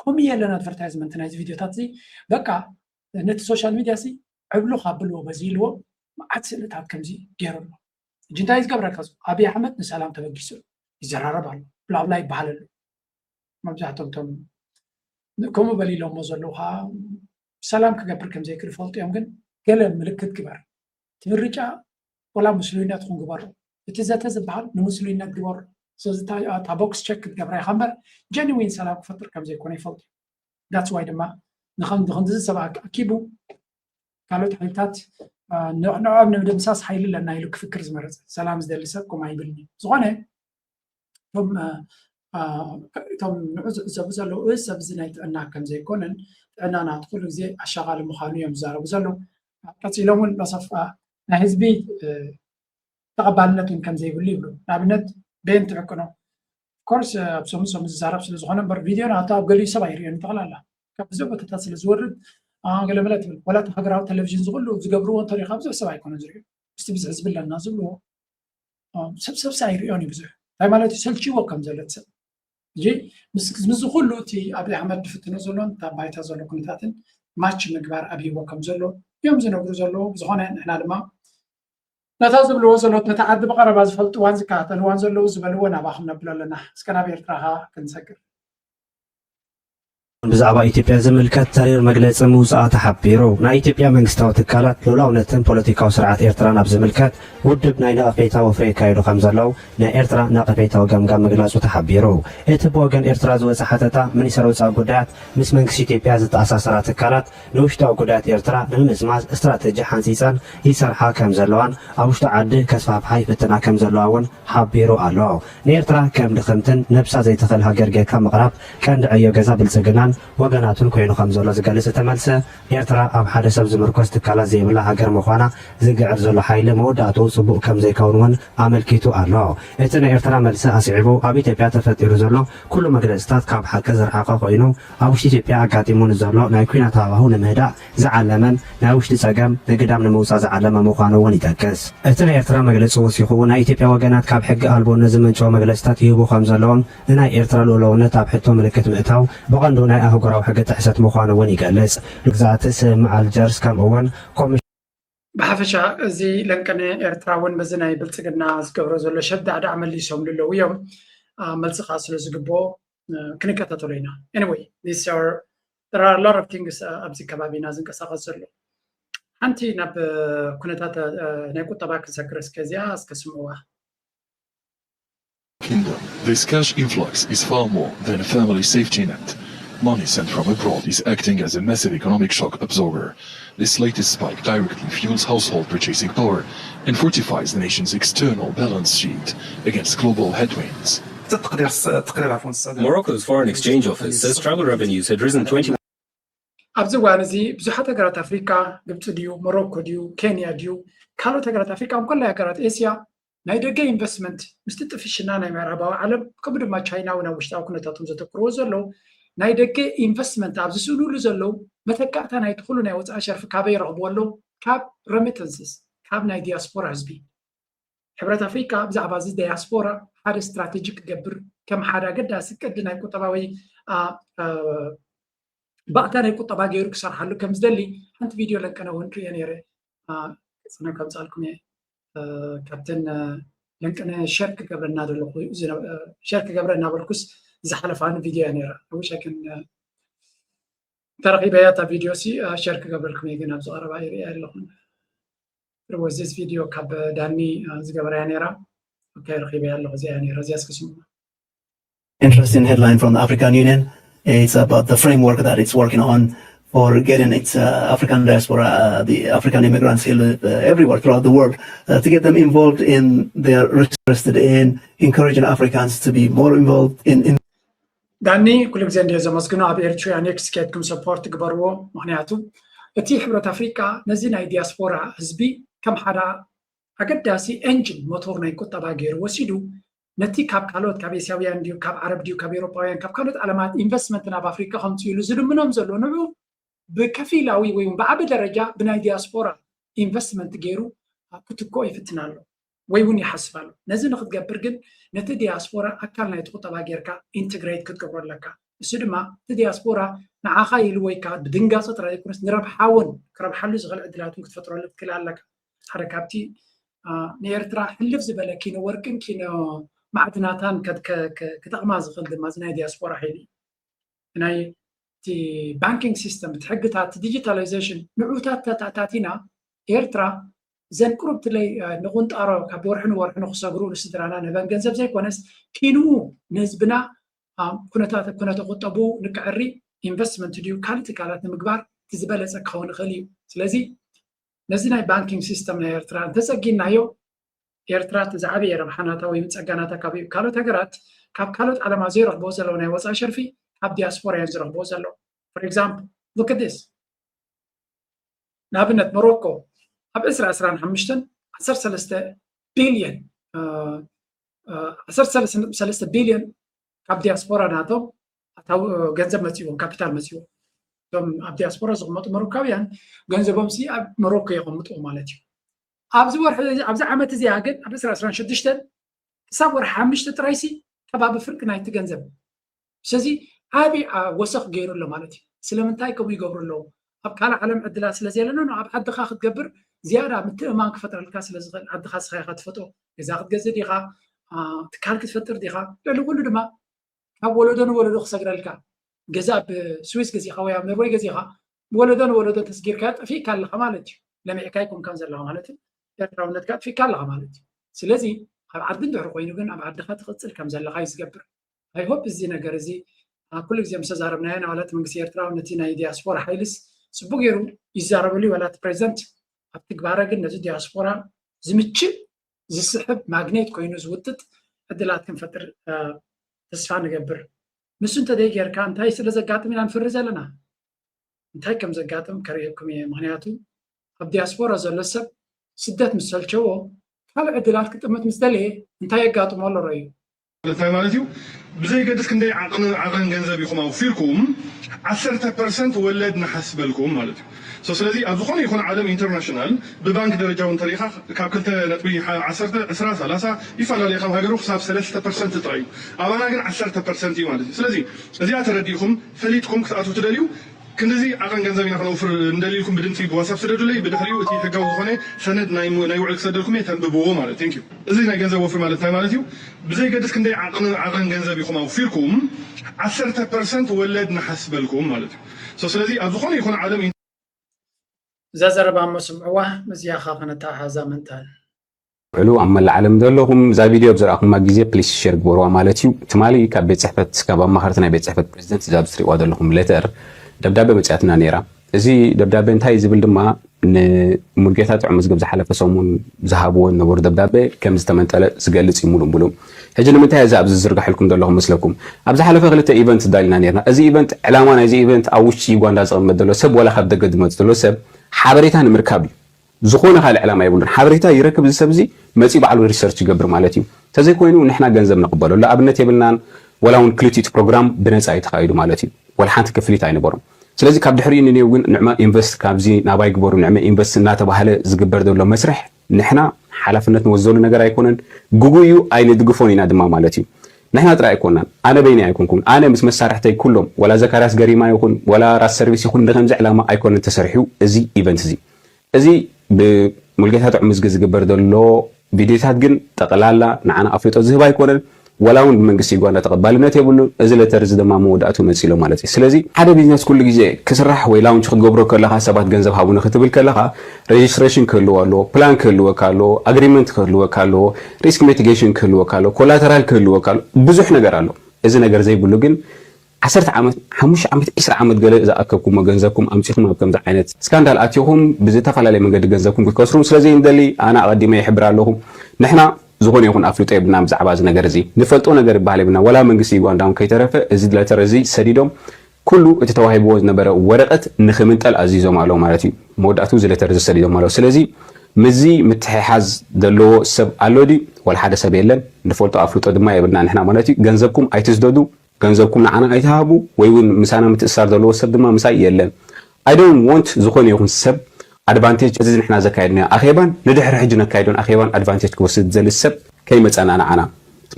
ከምኡ የለን ኣድቨርታይዝመንት ናይዚ ቪድዮታት እዚ በቃ ነቲ ሶሻል ሚድያ ሲ ዕብሉ ካብልዎ በዚ ኢልዎ መዓት ስእልታት ከምዚ ገይሩሎ جنتاي زقبر كذا أبي أحمد نسلام تبجيسه يزرعه بالو بلا بلا يبحله ما بجحتهم تم كم بالي لهم مزلوها سلام كجبر كم زي كل فلت يمكن كلام ملكت كبار ترجع ولا مسلمين تكون كبار بتزات زبحال المسلمين كبار سوزتاي تابوكس تشيك كبر خمر genuine سلام فترة كم زي كوني فلت that's why دما نخند سبعة كيبو قالوا تحليلات نوع من المساس حيل لنا يلوك فكر زمرت سلام زدلسكم ما يبلني زغنه ثم زبزلو زبزنايت أنا كم زي كونن أنا أدخل زي الشغال المخانية مزارو بزلو قتيلون بصف نهزبي تقبلنا كم زي يقول لي نابنت بين تعكنو كورس بسمسم زارب سلزغنه بر فيديو نعطاه قال لي سبعير يعني تغلا لا كبزبة تتصل زورد قال ملات ولا تحقروا التلفزيون زغلوا زقبروا طريقه بزح سبع يكون زري بس بزعز بالله الناس زغلوا سب ساير يعني بزح هاي مالتي سلشي وكم زلت جي مس زغلوا تي ابي احمد فتنه زلون تبعيت زلو كنتاتن ماتش مقبار ابي وكم زلو يوم زنبرو زلو زغونه احنا لما نتازبلو زلوت نتعد بقرب ازفلت وان زكاتل وان زلو زبلونا باخنا بللنا اسكنا بيرتراها كنسكر ብዛዕባ ኢትዮጵያ ዝምልከት ተሪር መግለፂ ምውፃእ ተሓቢሩ ናይ ኢትዮጵያ መንግስታዊ ትካላት ሉላውነትን ፖለቲካዊ ስርዓት ኤርትራ ናብ ዝምልከት ውድብ ናይ ነቐፌታ ወፍሪ ካይዱ ከም ዘለው ናይ ኤርትራ ነቐፌታዊ ገምጋም ምግላፁ ተሓቢሩ እቲ ብወገን ኤርትራ ዝወፀ ሓተታ ሚኒስትሪ ወፃኢ ጉዳያት ምስ መንግስቲ ኢትዮጵያ ዝተኣሳሰራ ትካላት ንውሽጣዊ ጉዳያት ኤርትራ ንምምዝማዝ እስትራቴጂ ሓንፂፀን ይሰርሓ ከም ዘለዋን ኣብ ውሽጢ ዓዲ ከስፋፍሓ ይፍትና ከም ዘለዋ እውን ሓቢሩ ኣሎ ንኤርትራ ከም ድኽምትን ነብሳ ዘይትኽእል ሃገር ጌርካ ምቕራብ ቀንዲ ዕዮ ገዛ ብልፅግናን ወገናቱን ኮይኑ ከም ዘሎ ዝገልጽ ተመልሰ ኤርትራ ኣብ ሓደ ሰብ ዝምርኮስ ትካላት ዘይብላ ሃገር ምዃና ዝግዕር ዘሎ ሓይሊ መወዳእቱ ጽቡቕ ከም ዘይከውን እውን ኣመልኪቱ ኣሎ እቲ ናይ ኤርትራ መልሲ ኣስዒቡ ኣብ ኢትዮጵያ ተፈጢሩ ዘሎ ኩሉ መግለጽታት ካብ ሓቂ ዝረሓቐ ኮይኑ ኣብ ውሽጢ ኢትዮጵያ ኣጋጢሙን ዘሎ ናይ ኩናት ሃዋህው ንምህዳእ ዝዓለመን ናይ ውሽጢ ጸገም ንግዳም ንምውፃእ ዝዓለመ ምዃኑ እውን ይጠቅስ እቲ ናይ ኤርትራ መግለፂ ወሲኹ ናይ ኢትዮጵያ ወገናት ካብ ሕጊ ኣልቦነት ዝምንጭዎ መግለጽታት ይህቡ ከም ዘለዎም ንናይ ኤርትራ ልኡላውነት ኣብ ሕቶ ምልክት ምእታው ብቐንዱ ናይ ኣህጉራዊ ሕጊ ጥሕሰት ምዃኑ እውን ይገልጽ ግዛእቲ ስምዕ ኣልጀርስ ከምኡውን ብሓፈሻ እዚ ለንቀነ ኤርትራ እውን በዚ ናይ ብልፅግና ዝገብሮ ዘሎ ሸዳዕዳዕ መሊሶም ልለው እዮም መልስኻ ስለ ዝግብኦ ክንከታተሎ ኢና anyway there are a lot of things ኣብዚ ከባቢና ዝንቀሳቐስ ዘሎ ሓንቲ ናብ ኩነታት ናይ ቁጠባ ክሰክረስ ከዚያ እስከስምዑዋ Kingdom. This cash influx is far more than a family safety net. Money sent from abroad is acting as a massive economic shock absorber. This latest spike directly fuels household purchasing power and fortifies the nation's external balance sheet against global headwinds. Morocco's foreign exchange office says travel revenues had risen 20%. ኣብዚ እዋን እዚ ብዙሓት ሃገራት ኣፍሪካ ግብፂ ድዩ ሞሮኮ ድዩ ኬንያ ድዩ ካልኦት ሃገራት ኣፍሪካ ኩሎም ሃገራት ኤስያ ናይ ደገ ኢንቨስትመንት ምስቲ ጥፍሽና ናይ ምዕራባዊ ዓለም ከምኡ ድማ ቻይና እውን ኣብ ውሽጣዊ ኩነታቶም ዘተኩርዎ ዘለው ናይ ደገ ኢንቨስትመንት ኣብ ዝስእንሉ ዘለው መተካእታ ናይቲ ኩሉ ናይ ወፃኢ ሸርፊ ካበይ ይረኽብዎ ኣለው ካብ ረሚተንስስ ካብ ናይ ዲያስፖራ ህዝቢ ሕብረት ኣፍሪካ ብዛዕባ እዚ ዲያስፖራ ሓደ ስትራቴጂ ክገብር ከም ሓደ ኣገዳሲ ቅዲ ናይ ቁጠባ ወይ ባእታ ናይ ቁጠባ ገይሩ ክሰርሓሉ ከም ዝደሊ ሓንቲ ቪድዮ ለንቀነ እውን ሪአ ነይረ ፅነ ከምፃልኩም እየ ካብተን ለንቀነ ሸር ክገብረና ዘለኹ ሸር ክገብረና በልኩስ ዝሓለፋን ቪድዮ እያ ነይራ ውሸክን ተረኺበያ እታ ቪድዮ ሲ ሸር ክገብረልኩም እየ ግን ኣብዚ ቀረባ ይሪአ ኣለኹን There was this video ካብ ዳኒ ዝገበረያ ነይራ ረኺበያ ኣለኹ እዚኣ ነይራ እዚያ እስክስሙ Interesting headline from the African Union. It's about the framework that it's working on for getting its African diaspora, the African immigrants everywhere throughout the world, to get them involved in, they're interested in encouraging Africans to be more involved in ዳኒ ኩሉ ግዜ እንደ ዘመስግኖ ኣብ ኤርትራ ኔክስት ኬትኩም ሰፖርት ግበርዎ ምክንያቱ እቲ ሕብረት ኣፍሪካ ነዚ ናይ ዲያስፖራ ህዝቢ ከም ሓደ ኣገዳሲ ኤንጅን ሞቶር ናይ ቁጠባ ገይሩ ወሲዱ ነቲ ካብ ካልኦት ካብ ኤስያውያን ድዩ ካብ ዓረብ ድዩ ካብ ኤውሮጳውያን ካብ ካልኦት ዓለማት ኢንቨስትመንት ናብ ኣፍሪካ ከምፅኡ ኢሉ ዝልምኖም ዘሎ ንዑ ብከፊላዊ ወይ ብዓቢ ደረጃ ብናይ ዲያስፖራ ኢንቨስትመንት ገይሩ ክትኮ ይፍትና ኣሎ ወይ እውን ይሓስብ ኣሎ ነዚ ንክትገብር ግን ነቲ ዲያስፖራ ኣካል ናይቲ ቁጠባ ጌርካ ኢንትግሬት ክትገብሮ ኣለካ እሱ ድማ እቲ ዲያስፖራ ንዓኻ ኢሉ ወይ ከዓ ብድንጋፆ ጥራይ ኣይኮነስ ንረብሓውን ክረብሓሉ ዝኽእል ዕድላት ክትፈጥረሉ ትክእል ኣለካ ሓደ ካብቲ ንኤርትራ ሕልፍ ዝበለ ኪነ ወርቅን ኪነ ማዕድናታን ክጠቕማ ዝኽእል ድማ ናይ ዲያስፖራ ሓይሊ ናይ እቲ ባንኪንግ ሲስተም እቲ ሕግታት ዲጂታላይዜሽን ንዑታት ተታቲና ኤርትራ ዘን ቁርብትለይ ንቁንጣሮ ካብ ወርሒ ንወርሒ ንክሰግሩ ንስድራና ንህበን ገንዘብ ዘይኮነስ ኪኑ ንህዝብና ኩነታት ቁጠቡ ንክዕሪ ኢንቨስትመንት ድዩ ካልእ ትካላት ንምግባር እቲ ዝበለፀ ክኸውን ይኽእል እዩ ስለዚ ነዚ ናይ ባንኪንግ ሲስተም ናይ ኤርትራ እንተፀጊናዮ ኤርትራ ዝዓበየ ረብሓናታ ወይ ፀጋናታ ካብ ካልኦት ሃገራት ካብ ካልኦት ዓለማ ዘይረኽብዎ ዘለዎ ናይ ወፃኢ ሸርፊ ካብ ዲያስፖራ እዮም ዝረኽብዎ ዘሎ ፎር ኤግዛምፕል ሉክ አት ዲስ ንኣብነት ሞሮኮ ኣብ 2025 13 ቢልዮን 13 ቢልዮን ካብ ዲያስፖራ ናቶም ገንዘብ መፅዎም ካፒታል መፅዎም እቶም ኣብ ዲያስፖራ ዝቕመጡ ሞሮካውያን ገንዘቦም ሲ ኣብ ሞሮኮ ይቕምጥዎ ማለት እዩ ኣብዚ ዓመት እዚኣ ግን ኣብ 2026 ክሳብ ወርሒ 5 ጥራይሲ ከባቢ ፍርቂ ናይቲ ገንዘብ ስለዚ ዓብዪ ወሰኽ ገይሩ ኣሎ ማለት እዩ ስለምንታይ ከምኡ ይገብሩ ኣለዉ ኣብ ካልእ ዓለም ዕድላት ስለዘየለና ኣብ ዓድኻ ክትገብር ዝያዳ ምትእማን ክፈጥረልካ ስለዝኽእል ዓድኻ ስኻይካ ትፈጥሮ ገዛ ክትገዝእ ዲኻ ትካል ክትፈጥር ዲኻ ልዕሊ ኩሉ ድማ ካብ ወለዶ ንወለዶ ክሰግረልካ ገዛ ብስዊስ ገዚኻ ወይ ኣብ ኖርዌይ ገዚኻ ወለዶ ንወለዶ ተስጊርካ ጠፊእካ ኣለኻ ማለት እዩ ለሚዕካ ይኩምካን ዘለኻ ማለት እዩ ኤርትራውነትካ ጠፊእካ ኣለኻ ማለት እዩ ስለዚ ኣብ ዓዲ እንድሕር ኮይኑ ግን ኣብ ዓድኻ ትቕፅል ከም ዘለኻ እዩ ዝገብር ኣይሆፕ እዚ ነገር እዚ ኩሉ ግዜ ምስ ተዛረብናዮ ናባላት መንግስቲ ኤርትራ ነቲ ናይ ዲያስፖራ ሓይልስ ፅቡቅ ገይሩ ይዛረበሉ ይበላት ፕሬዚደንት ኣብ ትግባረ ግን ነዚ ዲያስፖራ ዝምችእ ዝስሕብ ማግኔት ኮይኑ ዝውጥጥ ዕድላት ክንፈጥር ተስፋ ንገብር ንሱ እንተደይ ጌርካ እንታይ ስለ ዘጋጥም ኢና ንፍሪ ዘለና እንታይ ከም ዘጋጥም ከርእየኩም እየ ምክንያቱ ኣብ ዲያስፖራ ዘሎ ሰብ ስደት ምስ ሰልቸዎ ካልእ ዕድላት ክጥምት ምስ ደለየ እንታይ የጋጥሞ ኣሎ ረእዩ ማለት እዩ ብዘይ ገድስ ክንደይ ዓቐን ገንዘብ ኢኹም ኣውፊርኩም 10% ወለድ ንሓስበልኩም ማለት እዩ ስለዚ ኣብ ዝኾነ ይኹን ዓለም ኢንተርናሽናል ብባንክ ደረጃ እውን ተሪኢኻ ካብ 2.10-30 ይፈላለዩ ካብ ሃገሩ ክሳብ 3% ጥራይ እዩ ኣባና ግን 10% እዩ ማለት እዩ ስለዚ እዚኣ ተረዲእኹም ፈሊጥኩም ክትኣትዉ ትደልዩ كندزي عقن جنزبنا خلوا فر ندليلكم بدنتي بواسف سددوا لي بدخليو تي حقوا خانه سند ناي وعلك سددكم يتنببوا مالت ثانك يو زي ناي جنزب وفر مالت مالتيو بزي قدس كندي عقن جنزب يخم او فيكم 10% ولد نحسبلكم مالتيو سو سلازي ابزخون يكون عالم زازربا مسمعوا مزياخا قنتا هذا منتال علو عمل العالم دلهم زا فيديو بزرعكم ما جيزي بليس شير بروا مالتيو تمالي كبيت صحفت كبا مخرتنا بيت صحفت بريزيدنت زاب سري وادلهم لتر دبدابه مصاتنا نيرا ازي دبدابه انتاي زبل دما نمرجيتات عمز قبز حلفه سمون ذهبوا نبر دبدابه كم زتمنطل زغلص يمولم بلوم هجي لمنتاي زاب زرغح لكم دلهم مسلكم ابز حلفه خلته ايفنت دالنا نيرنا ازي ايفنت علامه نايزي ايفنت اوشي يغوندا زقمت دلو سب ولا خد دغدمت دلو سب حبريتا نمركاب زخونه خال علامه يبلون حبريتا يركب السبزي مصي بعلو ريسيرش يقبر مالتي تزي كوينو نحنا ገንዘብ نقبلو لا ابنت يبلنان ولاون كليتيت بروجرام بنصا يتخايدو مالتي ولا حانت كفليت አይነበሩም ስለዚህ ካብ ድሕሪን እኔ ግን ንዕማ ኢንቨስት ካብዚ ናባይ ግበሩ ንዕማ ኢንቨስት እናተባሃለ ዝግበር ዘሎ መስርሕ ንሕና ሓላፍነት ንወዘሉ ነገር ኣይኮነን ጉጉዩ አይነ ድግፎን ኢና ድማ ማለት እዩ ንሕና ጥራይ ኣይኮናን ኣነ በይኒ ኣይኮንኩም ኣነ ምስ መሳርሕተይ ኩሎም ወላ ዘካርያስ ገሪማ ይኹን ወላ ራስ ሰርቪስ ይኹን እንደከምዚ ዕላማ ኣይኮነን ተሰርሑ እዚ ኢቨንት እዚ ብሙልጌታት ዕምዝ ዝግበር ዘሎ ቪድዮታት ግን ጠቅላላ ንዓና ኣፍሪጦ ዝህብ ኣይኮነን ወላውን መንግስት ይጓና ተቀባልነት ይብሉ እዚ ለተርዝ ደማ መወዳቱ መጽሎ ማለት እዩ ስለዚህ ሓደ ቢዝነስ ኩሉ ግዜ ክስራሕ ወይ ላውንች ክትገብሮ ከለኻ ሰባት ገንዘብ ሃቡነ ክትብል ከለኻ ሬጅስትሬሽን ክህልዎ ኣሎ ፕላን ክህልዎ ካሎ አግሪመንት ክህልዎ ካሎ ሪስክ ሚቲጌሽን ክህልዎ ካሎ ኮላተራል ክህልዎ ካሎ ብዙሕ ነገር ኣሎ እዚ ነገር ዘይብሉ ግን 10 ዓመት 5 ዓመት 10 ዓመት ገለ ዝኣከብኩም ገንዘብኩም ኣምጪኹም ኣብ ከምዚ ዓይነት ስካንዳል ኣትይኹም ብዝተፈላለየ መንገዲ ገንዘብኩም ክትከስሩ ስለዚህ እንደሊ ኣና ቀዲመ ይሕብር ኣለኹም ንሕና ዝኾነ ይኹን ኣፍሪጦ ይብና ብዛዕባ እዚ ነገር እዚ ንፈልጦ ነገር ይባሃል ይብና ወላ መንግስቲ ይጓንዳውን ከይተረፈ እዚ ለተር እዚ ሰዲዶም ኩሉ እቲ ተዋሂብዎ ዝነበረ ወረቀት ንኽምንጠል ኣዚዞም ኣለው ማለት እዩ መወዳእቱ እዚ ለተር እዚ ሰዲዶም ኣለው ስለዚ ምዚ ምትሕሓዝ ዘለዎ ሰብ ኣሎዲ ወላ ሓደ ሰብ የለን ንፈልጦ ኣፍሪጦ ድማ ይብና ንሕና ማለት እዩ ገንዘብኩም ኣይትዝደዱ ገንዘብኩም ንዓና ኣይተሃቡ ወይ እውን ምሳና ምትእሳር ዘለዎ ሰብ ድማ ምሳይ የለን አይ ዶንት ዋንት ዝኾነ ይኹን ሰብ advantage እዚ ንሕና ዘካይድና ኣኼባን ንድሕሪ ሕጂ ነካይዶን ኣኼባን advantage ክወስድ ዘልሰብ ከይመፀናና ዓና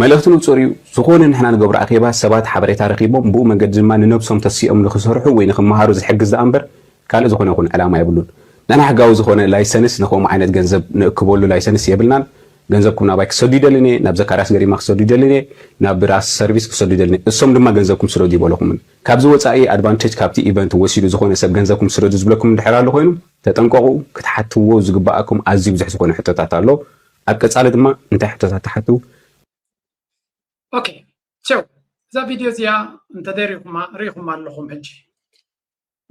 መልእኽቱ ንጹር እዩ ዝኾነ ንሕና ንገብሮ ኣኼባ ሰባት ሓበሬታ ረኺቦም ብኡ መንገዲ ድማ ንነብሶም ተሲኦም ንኽሰርሑ ወይ ንኽመሃሩ ዝሕግዝ ዘኣንበር ካልእ ዝኾነ ይኹን ዕላማ የብሉን ንሕና ሕጋዊ ዝኾነ ላይሰንስ ንኸምኡ ዓይነት ገንዘብ ንእክበሉ ላይሰንስ የብልናን ገንዘብኩም ናባይ ክሰዱ ይደልኒ ናብ ዘካርያስ ገሪማ ክሰዱ ይደልኒ ናብ ራስ ሰርቪስ ክሰዱ ይደልኒ እሶም ድማ ገንዘብኩም ስረዱ ይበለኹም ካብዚ ወፃኢ ኣድቫንቴጅ ካብቲ ኢቨንት ወሲዱ ዝኾነ ሰብ ገንዘብኩም ስረዱ ዝብለኩም ድሕሪ ኣሎ ኮይኑ ተጠንቀቁ ክትሓትዎ ዝግባኣኩም ኣዝዩ ብዙሕ ዝኾነ ሕቶታት ኣሎ ኣብ ቀጻሊ ድማ እንታይ ሕቶታት ተሓቱ ኦኬ ሶ እዛ ቪድዮ እዚኣ እንተሪኢኹም ኣለኹም ሕጂ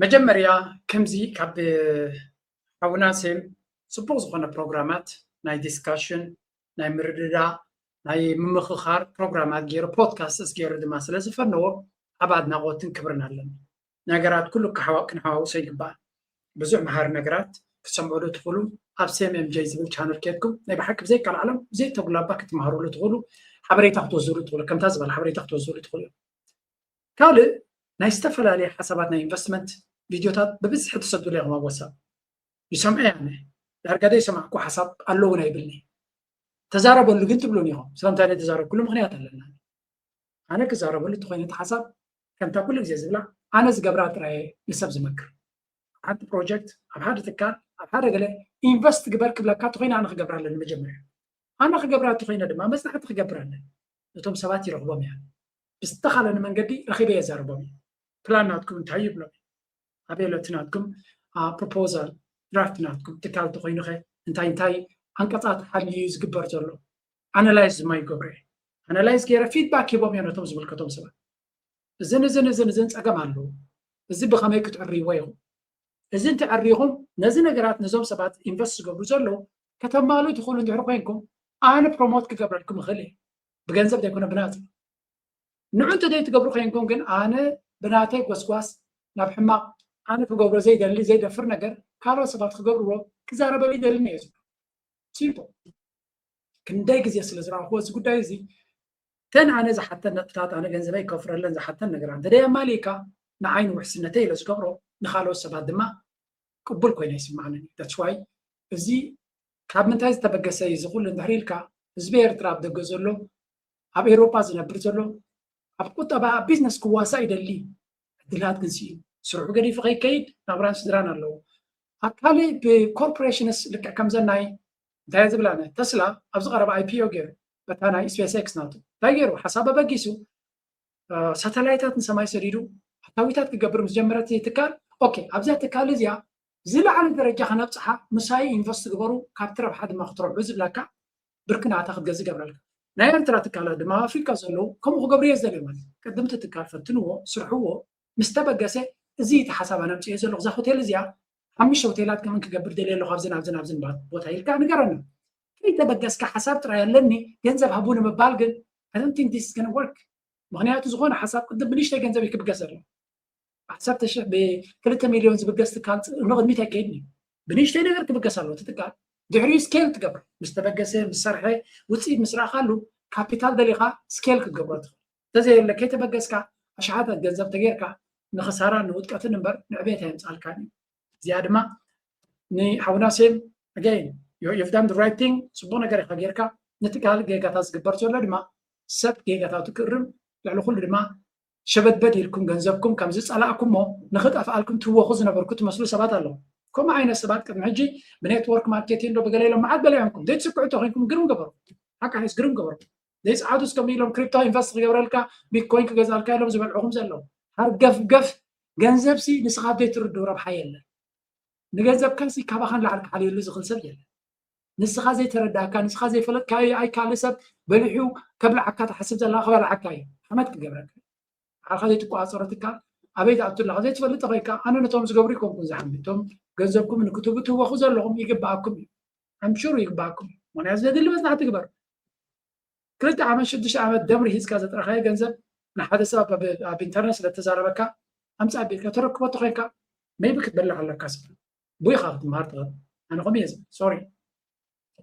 መጀመርያ ከምዚ ካብ ሓውና ሴም ጽቡቕ ዝኾነ ፕሮግራማት ናይ ዲስካሽን ናይ ምርድዳ ናይ ምምኽኻር ፕሮግራማት ገይሩ ፖድካስትስ ገይሩ ድማ ስለ ዝፈነዎ ኣብ ኣድናቆትን ክብርን ኣለና ነገራት ኩሉ ክንሓዋውሶ ይግባእ ብዙሕ መሃሪ ነገራት ክሰምዑሉ ትኽእሉ ኣብ CMMJ ዝብል ቻነል ከድኩም ናይ ብሓቂ ብዘይካል ዓለም ብዘይ ተጉላባ ክትመሃሩሉ ትኽእሉ ሓበሬታ ክትወስድሉ ትኽእሉ ከምታ ዝበለ ሓበሬታ ክትወስድሉ ትኽእሉ ካልእ ናይ ዝተፈላለየ ሓሳባት ናይ ኢንቨስትመንት ቪድዮታት ብብዝሒ ትሰድሉ ኢኹም ኣብ ወሳብ ይሰምዐ ያነ ዳርጋ ደይ ሰማዕኩ ሓሳብ ኣለውን ኣይብልኒ ተዛረበሉ ግን ትብሉን ኢኹም ስለምንታይ ናይ ተዛረብኩሉ ምክንያት ኣለና ኣነ ክዛረበሉ እቲ ኮይነት ሓሳብ ከምታ ኩሉ ግዜ ዝብላ ኣነ ዝገብራ ጥራየ ንሰብ ዝመክር ሓንቲ ፕሮጀክት ኣብ ሓደ ትካል ኣብ ሓደ ገለ ኢንቨስት ግበር ክብለካ እትኮይነ ኣነ ክገብር ኣለኒ መጀመርያ ኣነ ክገብራ እትኮይነ ድማ መፅናዕቲ ክገብር ኣለኒ እቶም ሰባት ይረኽቦም እያ ብዝተኻለኒ መንገዲ ረኺበ የዛረቦም እዩ ፕላን ናትኩም እንታይ ይብሎም ኣቤሎት ናትኩም ፕሮፖዛል ድራፍት ናትኩም ትካል እትኮይኑ ኸ እንታይ ኣንቀፃት ሓልዩ ዝግበር ዘሎ ኣናላይዝ ድማ ይገብረ ኣናላይዝ ገይረ ፊድባክ ሂቦም እያ ነቶም ዝምልከቶም ሰባት እዝን ፀገም ኣለዎ እዚ ብኸመይ ክትዕርይዎ ኢኹም እዚ እንትዕርይኹም ነዚ ነገራት ነዞም ሰባት ኢንቨስት ዝገብሩ ዘለዉ ከተማሉ ትኽእሉ እንድሕሪ ኮይንኩም ኣነ ፕሮሞት ክገብረልኩም ይኽእል እየ ብገንዘብ ዘይኮነ ብናፅ ንዑ እንተዘይ ትገብሩ ኮይንኩም ግን ኣነ ብናተይ ጎስጓስ ናብ ሕማቕ ኣነ ክገብሮ ዘይደሊ ዘይደፍር ነገር ካልኦት ሰባት ክገብርዎ ክዛረበሉ ይደልኒ እየ ሲምፕል ክንደይ ግዜ ስለ ዝረኣኽዎ እዚ ጉዳይ እዚ ተን ኣነ ዝሓተን ነጥብታት ኣነ ገንዘበይ ከፍረለን ዝሓተን ነገራት እንተደይ ኣማሊካ ንዓይኑ ውሕስነተይ ኢለ ዝገብሮ ንካልኦት ሰባት ድማ ቅቡል ኮይነ ይስማዓኒ ዳትስ ዋይ እዚ ካብ ምንታይ ዝተበገሰ እዩ ዝኩሉ እንድሕሪ ኢልካ ህዝቢ ኤርትራ ኣብ ደገ ዘሎ ኣብ ኤውሮጳ ዝነብር ዘሎ ኣብ ቁጠባ ኣብ ቢዝነስ ክዋሳእ ይደሊ ዕድላት ግን ስዩ ስርሑ ገዲፉ ከይከይድ ናብራን ስድራን ኣለዎ ኣካሊ ብኮርፖሬሽንስ ልክዕ ከምዘናይ እንታይ ዝብላነ ተስላ ኣብዚ ቀረባ IPO ገይሩ በታ ናይ SpaceX ናቱ እንታይ ገይሩ ሓሳብ በጊሱ ሳተላይታት ንሰማይ ሰዲዱ ኣታዊታት ክገብር ምስ ጀመረት ትካል ኦኬ ኣብዛ ትካል እዚኣ ዝለዓለ ደረጃ ከነብፅሓ ምሳይ ኢንቨስት ግበሩ ካብቲ ረብሓ ድማ ክትረብሑ ዝብለካ ብርክናታ ክትገዝእ ገብረልካ ናይ ኤርትራ ትካላት ድማ ኣፍሪካ ዘለዉ ከምኡ ክገብሩ እየ ዝደልዩ ማለት ቅድምቲ ትካል ፈትንዎ ስርሕዎ ምስ ተበገሰ እዚ እቲ ሓሳብ ኣነምፅዮ ዘለኹ እዛ ሆቴል እዚኣ 5 ሆቴላት ከመን ክገብር ደልየ ኣለኹ ኣብዝን ቦታ ኢልካ ንገረና ከይተበገስካ ሓሳብ ጥራይ ኣለኒ ገንዘብ ሃቡ ንምባል ግን I don't think this is going to work ምክንያቱ ዝኾነ ሓሳብ ቅድም ብንእሽተይ ገንዘብ ይክብገስ ኣሎ ሓሳብ ብ2 ሚልዮን ዝብገስ ትካል ንቅድሚት ኣይከይድኒ ብንእሽተይ ነገር ክብገስ ኣሎ ትትካል ድሕሪኡ ስኬል ትገብር ምስ ተበገሰ ምስ ሰርሐ ውፅኢት ምስ ረኣኻሉ ካፒታል ደሊኻ ስኬል ክትገብሮ ትኽእል ተዘየለ ከይተበገስካ ኣሽሓት ገንዘብ ተጌርካ ንኽሳራ ንውድቀትን እምበር ንዕቤት ኣየምፃልካኒ እዚኣ ድማ ንሓውና ሴም ኣጋይን you've done the right thing ፅቡቅ ነገር ኢኻ ጌርካ ንትካል ጌጋታት ዝግበር ዘሎ ድማ ሰብ ጌጋታቱ ክእርም ልዕሊ ኩሉ ድማ ሸበትበድ ኢልኩም ገንዘብኩም ከምዚ ፀላእኩሞ ንኽጠፍኣልኩም ትወኹ ዝነበርኩ ትመስሉ ሰባት ኣለዉ ከምኡ ዓይነት ሰባት ቅድሚ ሕጂ ብኔትወርክ ማርኬቲንግ ዶ በገለ ኢሎም መዓት በለዮምኩም ዘይትስክዑ ተኮይንኩም ግርም ገበሩ ሓቃሒስ ግርም ገበሩ ዘይፀዓዱ እስከም ኢሎም ክሪፕቶ ኢንቨስት ክገብረልካ ቢትኮይን ክገዛልካ ኢሎም ዝበልዑኹም ዘለዉ ሃርገፍገፍ ገንዘብሲ ንስኻ ዘይትርድኡ ረብሓ የለን ንገንዘብካሲ ካባኻን ላዕልካ ሓልየሉ ዝኽእል ሰብ የለን ንስኻ ዘይተረዳእካ ንስኻ ዘይፈለጥካ ኣይካልእ ሰብ በሊሑ ከብልዓካ ትሓስብ ዘለካ ክበልዓካ እዩ ሓመድ ክገብረካ ዓልካ ዘይትቆፃፀሮ ትካል ኣበይ ተኣቱ ኣለካ ዘይትፈልጥ ኮይንካ ኣነ ነቶም ዝገብሩ ይኮንኩን ዝሓሚ እቶም ገንዘብኩም ንክትህቡ ትህወኹ ዘለኹም ይግባኣኩም እዩ ኣምሹር ይግባኣኩም እዩ ምክንያቱ ዘድሊ መፅናዕ ትግበር 2 ዓመት 6 ዓመት ደምሪ ሂዝካ ዘጥረኻዮ ገንዘብ ንሓደ ሰብ ኣብ ኢንተርነት ስለተዛረበካ ኣምፃ ቤትካ ተረክቦ ተኮይንካ ሜይቢ ክትበልዕ ኣለካ ሰብ ቡይኻ ክትምሃር ትኽእል ኣነ ከምእየ ሶሪ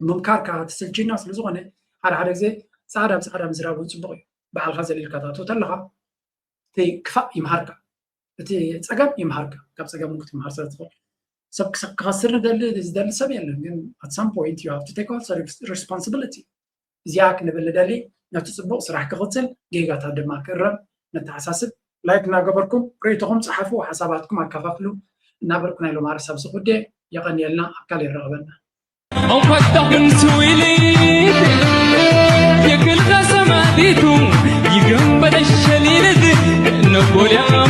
ምምካርካ ትስልችና ስለዝኾነ ሓደ ግዜ ፃዕዳ ብፃዕዳ ምዝራብ እውን ፅቡቅ እዩ በዓልካ ዘሊልካ ታትዎ ተለካ እቲ ክፋእ ይምሃርካ እቲ ፀገም ይምሃርካ ካብ ፀገም ክትምሃር ስለትኽእል ሰብ ክኸስር ዝደሊ ሰብ የለን ግን at some point you have to take also responsibility እዚኣ ክንብል ደሊ ነቲ ፅቡቅ ስራሕ ክኽትል ጌጋታት ድማ ክእረም ነተሓሳስብ ላይክ እናገበርኩም ርእይቶኹም ፀሓፉ ሓሳባትኩም ኣካፋፍሉ እናበልኩ ናይ ሎም ሃሳብ ዝኹዴ የቐኒየልና ኣካል ይረኸበና أنفتح من سويلي يكل سماديتو يجنب الشليل نقول يا